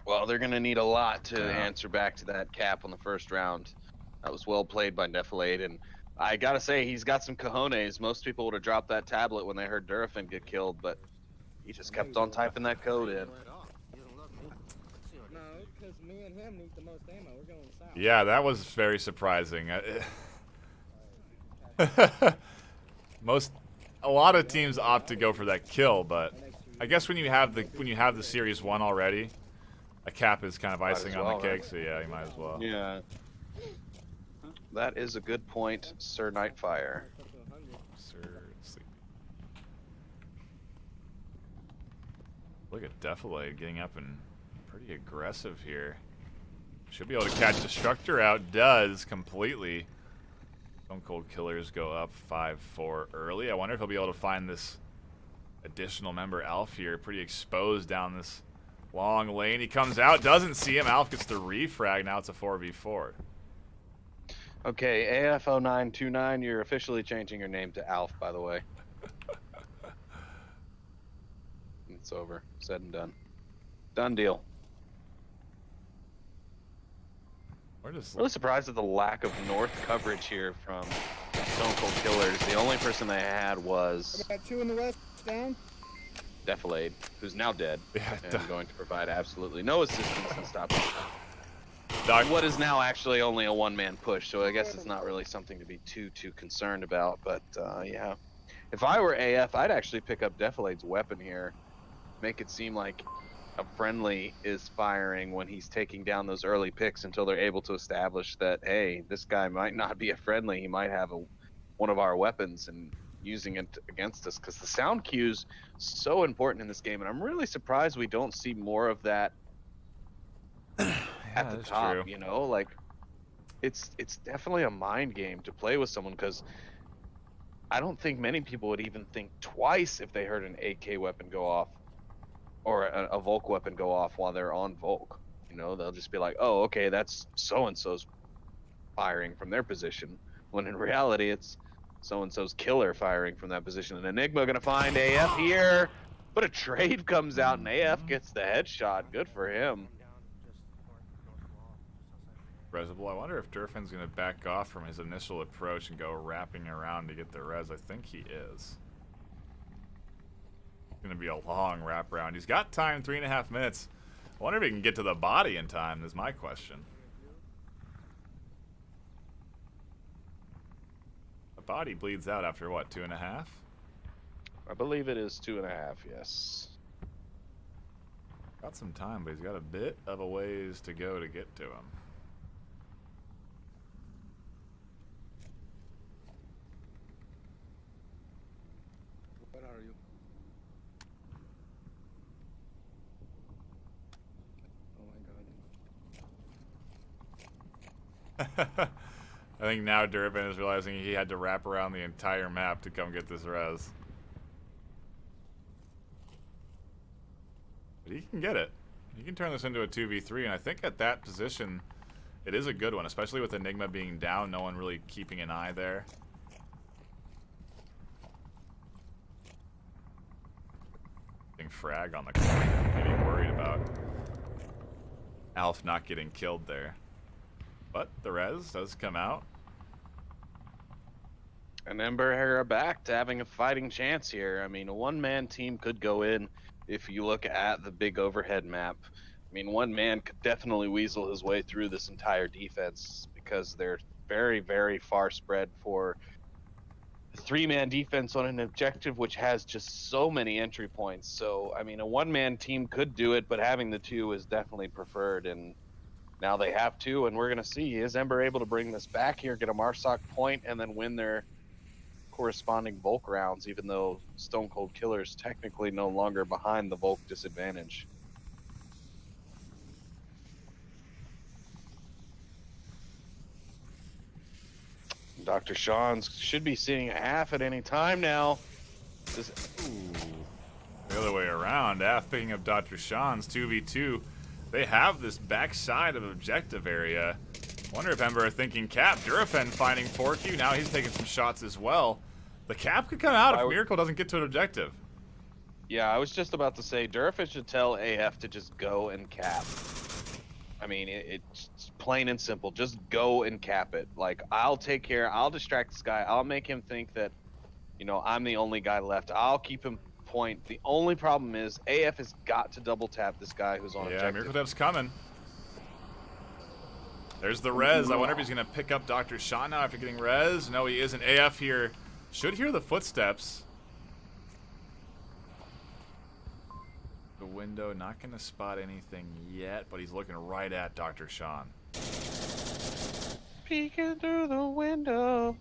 Well, they're going to need a lot to answer back to that cap on the first round. That was well played by Defilade, and I gotta say, he's got some cojones. Most people would have dropped that tablet when they heard Durfin get killed, but he just kept on typing that code in. No, because me and him need the most ammo. We're going south. Yeah, that was very surprising. A lot of teams opt to go for that kill, but I guess when you have the series won already, a cap is kind of icing on the cake. So yeah, you might as well. Yeah. That is a good point, Sir NightFiree. Sir Sleepy. Look at Defilade getting up and pretty aggressive here. Should be able to catch Destructor out. Does completely. Stone Cold Killers go up 5-4 early. I wonder if he'll be able to find this additional member, Alf, here. Pretty exposed down this long lane. He comes out, doesn't see him. Alf gets the refrag. Now it's a 4v4. Okay, AF0929, you're officially changing your name to Alf, by the way. It's over. Said and done. Done deal. Really surprised at the lack of north coverage here from Stone Cold Killers. The only person they had was Got two in the west down. Defilade, who's now dead, and going to provide absolutely no assistance in stopping what is now actually only a one-man push, so I guess it's not really something to be too concerned about. But yeah, if I were AF, I'd actually pick up Defilade's weapon here, make it seem like a friendly is firing when he's taking down those early picks until they're able to establish that, hey, this guy might not be a friendly, he might have one of our weapons and using it against us, because the sound cue's so important in this game, and I'm really surprised we don't see more of that at the top. True. You know, like it's definitely a mind game to play with someone, because I don't think many people would even think twice if they heard an AK weapon go off or a Volk weapon go off while they're on Volk. You know, they'll just be like, oh, okay, that's so-and-so's firing from their position, when in reality it's so-and-so's killer firing from that position. And Enigma gonna find AF here, but a trade comes out and AF gets the headshot. Good for him. Resable. I wonder if Durfin's going to back off from his initial approach and go wrapping around to get the res. I think he is. Gonna be a long wraparound. He's got time, 3.5 minutes. I wonder if he can get to the body in time, is my question. The body bleeds out after what, 2.5? I believe it is 2.5, yes. Got some time, but he's got a bit of a ways to go to get to him. Where are you? Oh my god. I think now Durbin is realizing he had to wrap around the entire map to come get this res. But he can get it. He can turn this into a 2v3, and I think at that position, it is a good one, especially with Enigma being down, no one really keeping an eye there. Getting frag on the corner, maybe worried about Alf not getting killed there. But the res does come out. And Ember are back to having a fighting chance here. I mean, a one-man team could go in. If you look at the big overhead map, I mean, one man could definitely weasel his way through this entire defense because they're very, very far spread for a three-man defense on an objective which has just so many entry points. So, I mean, a one-man team could do it, but having the two is definitely preferred, and now they have to, and we're going to see, is Ember able to bring this back here, get a Marsoc point, and then win their corresponding Volk rounds, even though Stone Cold Killer's technically no longer behind the Volk disadvantage. Dr. Sean's should be seeing a half at any time now. The other way around, Af picking up Dr. Sean's 2v2. They have this backside of objective area. Wonder if Ember are thinking cap. Durafen finding Forky. Now he's taking some shots as well. The cap could come out if Miracle doesn't get to an objective. Yeah, I was just about to say, Durafen should tell AF to just go and cap. I mean, it's plain and simple. Just go and cap it. Like, I'll take care. I'll distract this guy. I'll make him think that, you know, I'm the only guy left. I'll keep him point. The only problem is AF has got to double tap this guy who's on objective. Yeah, Miracle Dev's coming. There's the res. I wonder if he's going to pick up Dr. Sean now after getting res. No, he isn't. AF here should hear the footsteps. The window, not going to spot anything yet, but he's looking right at Dr. Sean. Peeking through the window.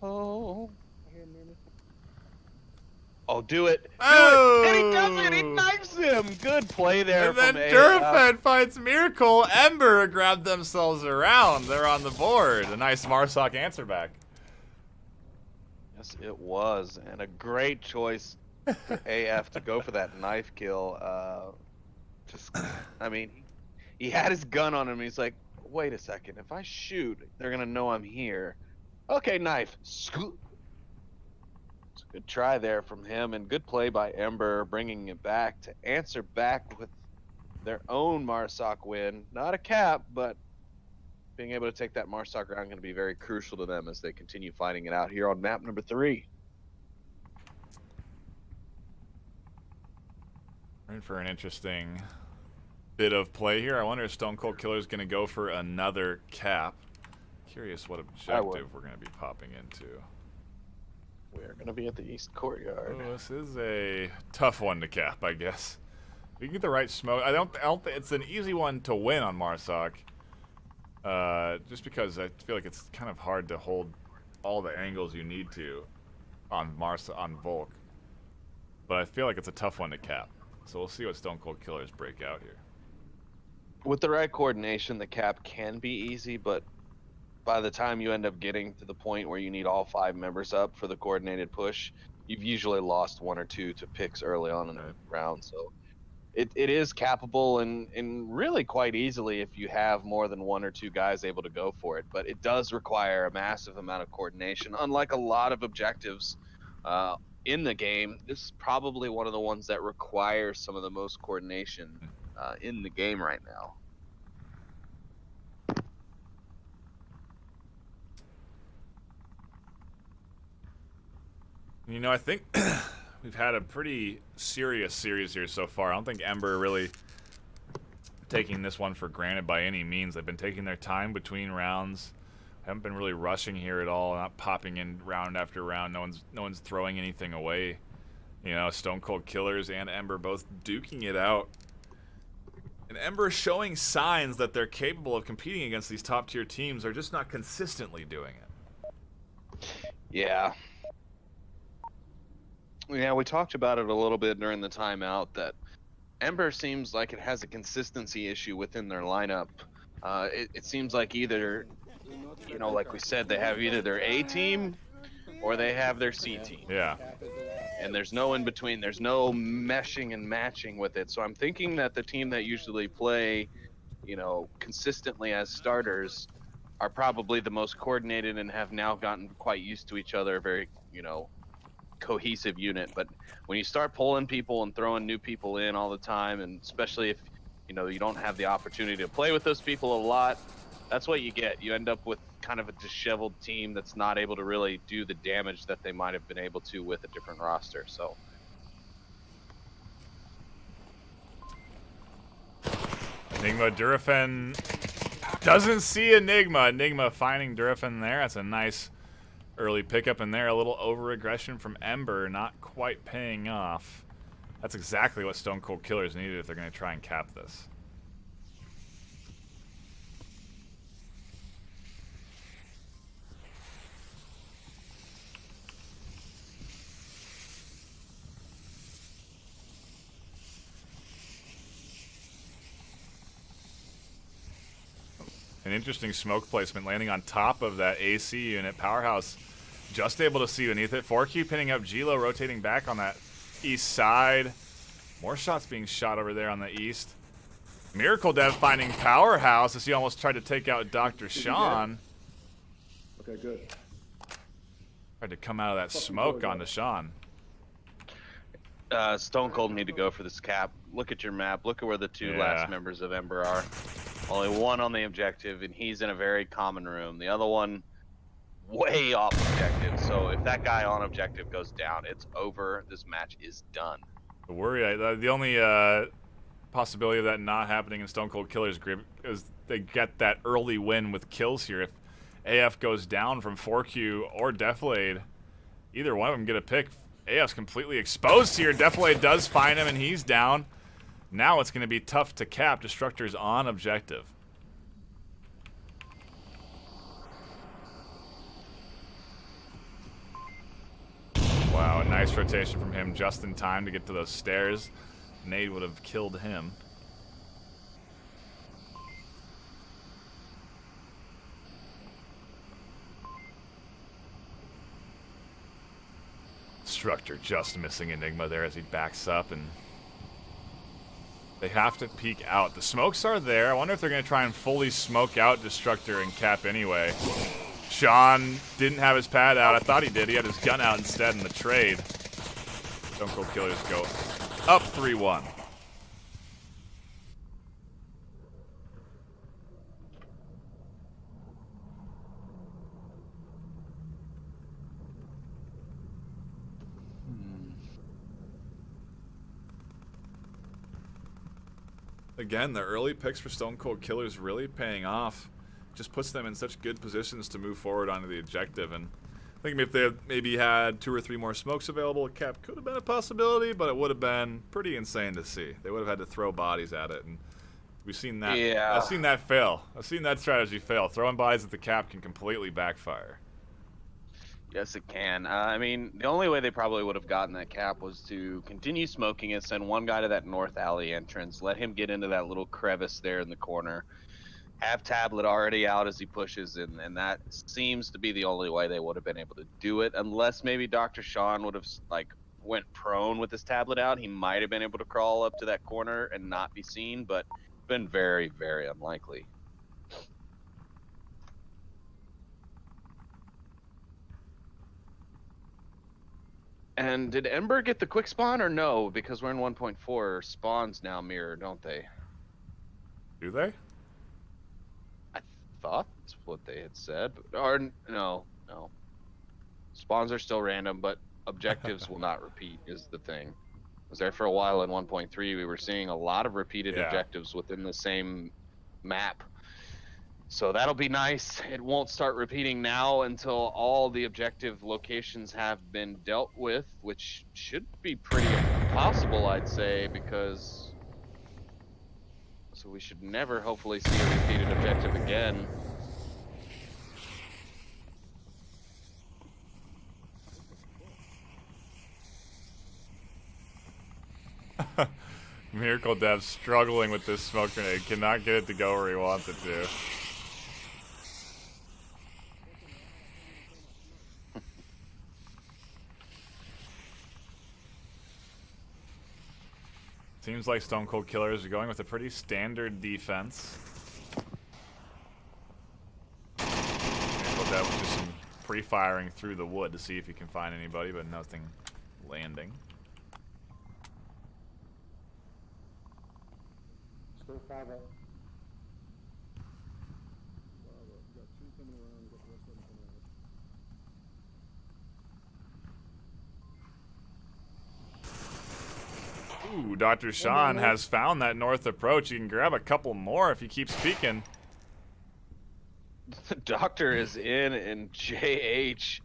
Oh, do it. Oh! And he does it. He knifes him. Good play there and then from AF. Durafen finds Miracle. Ember grabbed themselves around. They're on the board. A nice Marsoc answer back. Yes, it was. And a great choice for AF to go for that knife kill. I mean, he had his gun on him. He's like, wait a second. If I shoot, they're going to know I'm here. Okay, knife. Scoot. Good try there from him, and good play by Ember, bringing it back to answer back with their own Marsoc win. Not a cap, but being able to take that Marsoc round going to be very crucial to them as they continue fighting it out here on map number 3. We're in for an interesting bit of play here. I wonder if Stone Cold Killer is going to go for another cap. Curious what objective we're going to be popping into. We're going to be at the East Courtyard. Oh, this is a tough one to cap, I guess. If you can get the right smoke, I don't think it's an easy one to win on Marsoc. Just because I feel like it's kind of hard to hold all the angles you need to on Volk. But I feel like it's a tough one to cap. So we'll see what Stone Cold Killers break out here. With the right coordination, the cap can be easy, but by the time you end up getting to the point where you need all 5 members up for the coordinated push, you've usually lost 1 or 2 to picks early on in the round. So it is capable and really quite easily if you have more than 1 or 2 guys able to go for it. But it does require a massive amount of coordination. Unlike a lot of objectives in the game, this is probably one of the ones that requires some of the most coordination in the game right now. You know, I think we've had a pretty serious series here so far. I don't think Ember really taking this one for granted by any means. They've been taking their time between rounds. Haven't been really rushing here at all. Not popping in round after round. No one's throwing anything away. You know, Stone Cold Killers and Ember both duking it out. And Ember showing signs that they're capable of competing against these top tier teams. They're just not consistently doing it. Yeah. Yeah, we talked about it a little bit during the timeout that Ember seems like it has a consistency issue within their lineup. It seems like either, you know, like we said, they have either their A team or they have their C team. Yeah. And there's no in between. There's no meshing and matching with it. So I'm thinking that the team that usually play, you know, consistently as starters are probably the most coordinated and have now gotten quite used to each other, very, you know, cohesive unit. But when you start pulling people and throwing new people in all the time, and especially if, you know, you don't have the opportunity to play with those people a lot, that's what you get. You end up with kind of a disheveled team that's not able to really do the damage that they might have been able to with a different roster. So Enigma Durafen doesn't see Enigma. Enigma finding Durafen there. That's a nice early pickup in there. A little over-aggression from Ember, not quite paying off. That's exactly what Stone Cold Killers needed if they're going to try and cap this. An interesting smoke placement landing on top of that AC unit. Powerhouse just able to see beneath it. 4Q pinning up Gilo, rotating back on that east side. More shots being shot over there on the east. Miracle Dev finding Powerhouse as he almost tried to take out Dr. Sean. Okay, good. Tried to come out of that smoke onto Sean. Stone Cold need to go for this cap. Look at your map. Look at where the two last members of Ember are. Only one on the objective, and he's in a very common room. The other one way off objective. So if that guy on objective goes down, it's over. This match is done. The worry, the only possibility of that not happening in Stone Cold Killer's grip is they get that early win with kills here. If AF goes down from 4Q or Deflade, either one of them get a pick. AF's completely exposed here. Deflade does find him, and he's down. Now it's going to be tough to cap. Destructor's on objective. Wow, a nice rotation from him just in time to get to those stairs. Nade would have killed him. Destructor just missing Enigma there as he backs up, and they have to peek out. The smokes are there. I wonder if they're going to try and fully smoke out Destructor and cap anyway. Sean didn't have his pad out. I thought he did. He had his gun out instead in the trade. Stone Cold Killers go up 3-1. Again, the early picks for Stone Cold Killers really paying off. Just puts them in such good positions to move forward onto the objective. And I think if they had maybe had 2 or 3 more smokes available, a cap could have been a possibility, but it would have been pretty insane to see. They would have had to throw bodies at it, and we've seen that. Yeah. I've seen that fail. I've seen that strategy fail. Throwing bodies at the cap can completely backfire. Yes, it can. I mean, the only way they probably would have gotten that cap was to continue smoking it, send one guy to that north alley entrance, let him get into that little crevice there in the corner, have Tablet already out as he pushes, and that seems to be the only way they would have been able to do it, unless maybe Dr. Sean would have, like, went prone with his Tablet out. He might have been able to crawl up to that corner and not be seen, but been very, very unlikely. And did Ember get the quick spawn or no? Because we're in 1.4, spawns now mirror, don't they? Do they? I thought that's what they had said. Or no. Spawns are still random, but objectives will not repeat is the thing. I was there for a while in 1.3. We were seeing a lot of repeated objectives within the same map. So that'll be nice. It won't start repeating now until all the objective locations have been dealt with, which should be pretty impossible, I'd say, because so we should never hopefully see a repeated objective again. Miracle Dev struggling with this smoke grenade. Cannot get it to go where he wants it to. Seems like Stone Cold Killers are going with a pretty standard defense. Miracle Dev was just some pre-firing through the wood to see if he can find anybody, but nothing landing. Still 5 up. Got 2 coming around, got the rest of them coming out. Ooh, Dr. Sean has found that north approach. You can grab a couple more if he keeps peeking. The doctor is in, and JH,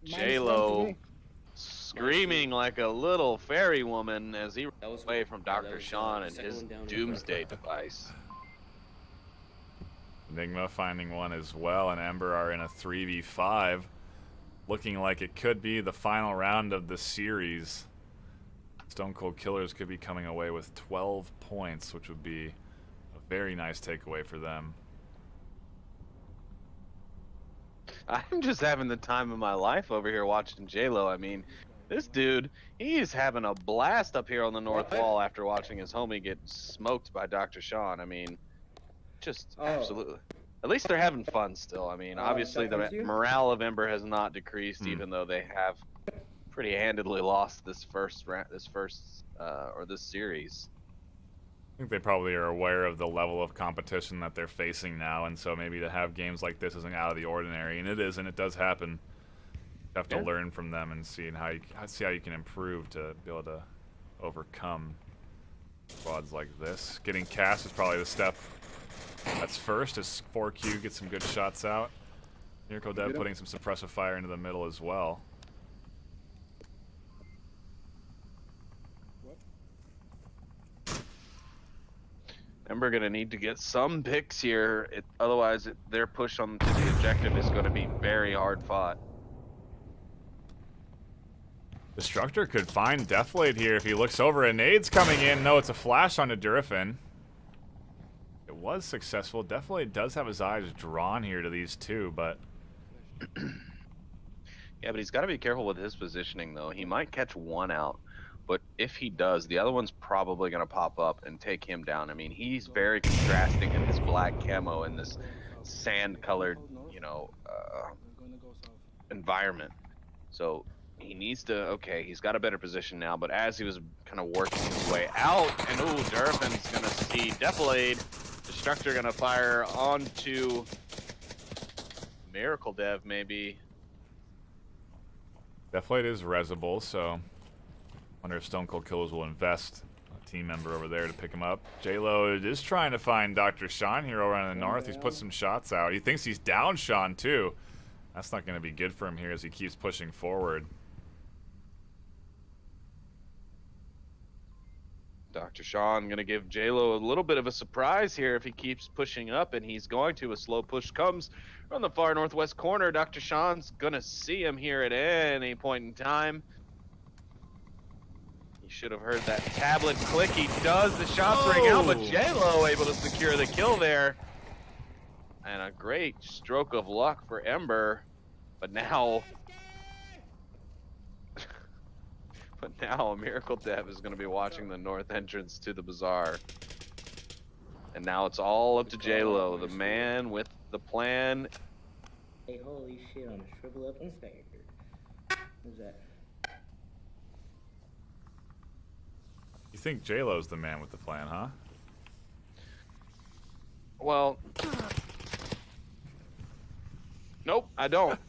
J-Lo, screaming like a little fairy woman as he runs away from Dr. Sean and his doomsday device. Enigma finding one as well, and Ember are in a 3v5. Looking like it could be the final round of the series. Stone Cold Killers could be coming away with 12 points, which would be a very nice takeaway for them. I'm just having the time of my life over here watching J-Lo. I mean, this dude, he's having a blast up here on the north wall after watching his homie get smoked by Dr. Sean. I mean, just absolutely. At least they're having fun still. I mean, obviously the morale of Ember has not decreased, even though they have pretty handedly lost this first or this series. I think they probably are aware of the level of competition that they're facing now, and so maybe to have games like this isn't out of the ordinary, and it is, and it does happen. You have to learn from them and see how you can improve to be able to overcome squads like this. Getting cast is probably the step that's first, as 4Q gets some good shots out. Miracle Dev putting some suppressive fire into the middle as well. Ember gonna need to get some picks here, otherwise their push on to the objective is gonna be very hard fought. Destructor could find Deathblade here if he looks over, and nade's coming in. No, it's a flash onto Durafin. It was successful. Deathblade does have his eyes drawn here to these two, but yeah, but he's got to be careful with his positioning though. He might catch one out. But if he does, the other one's probably going to pop up and take him down. I mean, he's very contrasting in his black camo and this sand-colored, you know, environment. So he needs to, okay, he's got a better position now, but as he was kind of working his way out, and ooh, Durafin's going to see Deathblade. Destructor going to fire onto Miracle Dev, maybe. Deathblade is resable, so wonder if Stone Cold Killers will invest a team member over there to pick him up. J-Lo is trying to find Dr. Sean here over on the north. He's put some shots out. He thinks he's down Sean too. That's not going to be good for him here as he keeps pushing forward. Dr. Sean going to give J-Lo a little bit of a surprise here if he keeps pushing up, and he's going to. A slow push comes from the far northwest corner. Dr. Sean's going to see him here at any point in time. Should have heard that tablet click. He does. The shots ring out, but J-Lo able to secure the kill there. And a great stroke of luck for Ember. But now Miracle Dev is going to be watching the north entrance to the bazaar. And now it's all up to J-Lo, the man with the plan. Hey, holy shit, I'm a shrivel up inspector. Who's that? You think J-Lo's the man with the plan, huh? Well, nope, I don't.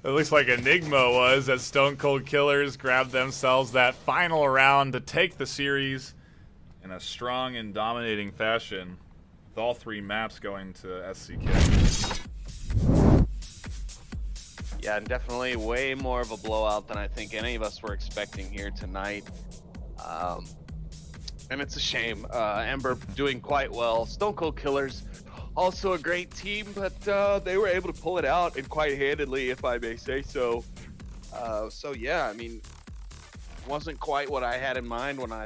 It looks like Enigma was, as Stone Cold Killers grabbed themselves that final round to take the series in a strong and dominating fashion, with all 3 maps going to SCK. Yeah, and definitely way more of a blowout than I think any of us were expecting here tonight. And it's a shame. Ember doing quite well. Stone Cold Killers, also a great team, but they were able to pull it out, and quite handedly, if I may say so. So yeah, I mean, wasn't quite what I had in mind when I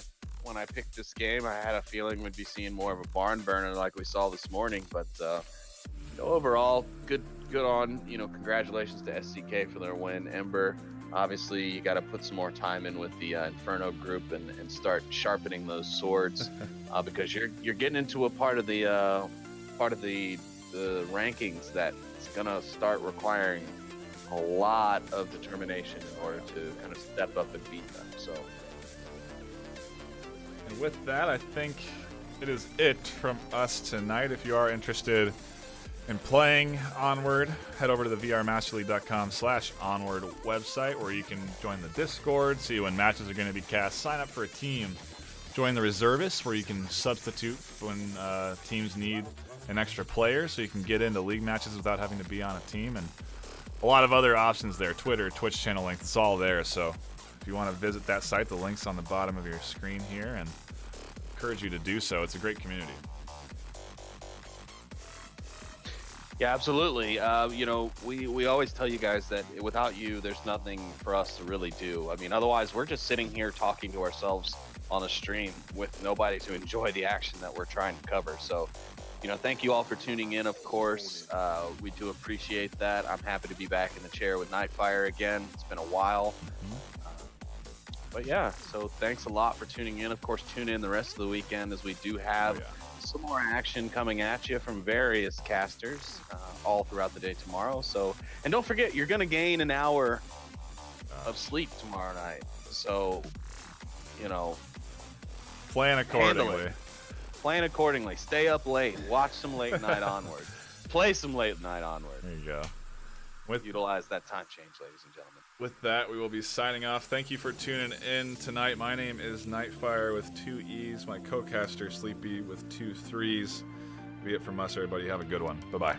picked this game. I had a feeling we'd be seeing more of a barn burner like we saw this morning, but overall, good on, congratulations to SCK for their win. Ember, obviously you got to put some more time in with the Inferno group and start sharpening those swords, because you're getting into a part of the rankings that's gonna start requiring a lot of determination in order to kind of step up and beat them. So, and with that, I think it is it from us tonight. If you are interested in playing Onward, head over to the vrmasterleague.com/onward website, where you can join the Discord, see when matches are going to be cast, sign up for a team, join the reservists, where you can substitute when teams need an extra player, so you can get into league matches without having to be on a team, and a lot of other options there. Twitter, Twitch channel links, it's all there. So if you want to visit that site, the link's on the bottom of your screen here, and encourage you to do so. It's a great community. yeah, absolutely. We always tell you guys that without you, there's nothing for us to really do. I mean, otherwise, we're just sitting here talking to ourselves on a stream with nobody to enjoy the action that we're trying to cover. So, thank you all for tuning in, of course. We do appreciate that. I'm happy to be back in the chair with NightFiree again. It's been a while. But yeah, so thanks a lot for tuning in. Of course, tune in the rest of the weekend, as we do have some more action coming at you from various casters all throughout the day tomorrow. So, and don't forget, you're going to gain an hour of sleep tomorrow night. So, Plan accordingly. Plan accordingly. Stay up late. Watch some late night Onward. Play some late night Onward. There you go. Utilize that time change, ladies and gentlemen. With that, we will be signing off. Thank you for tuning in tonight. My name is NightFiree with 2 E's. My co-caster, Sleepy, with 2 3's. Be it from us, everybody. Have a good one. Bye-bye.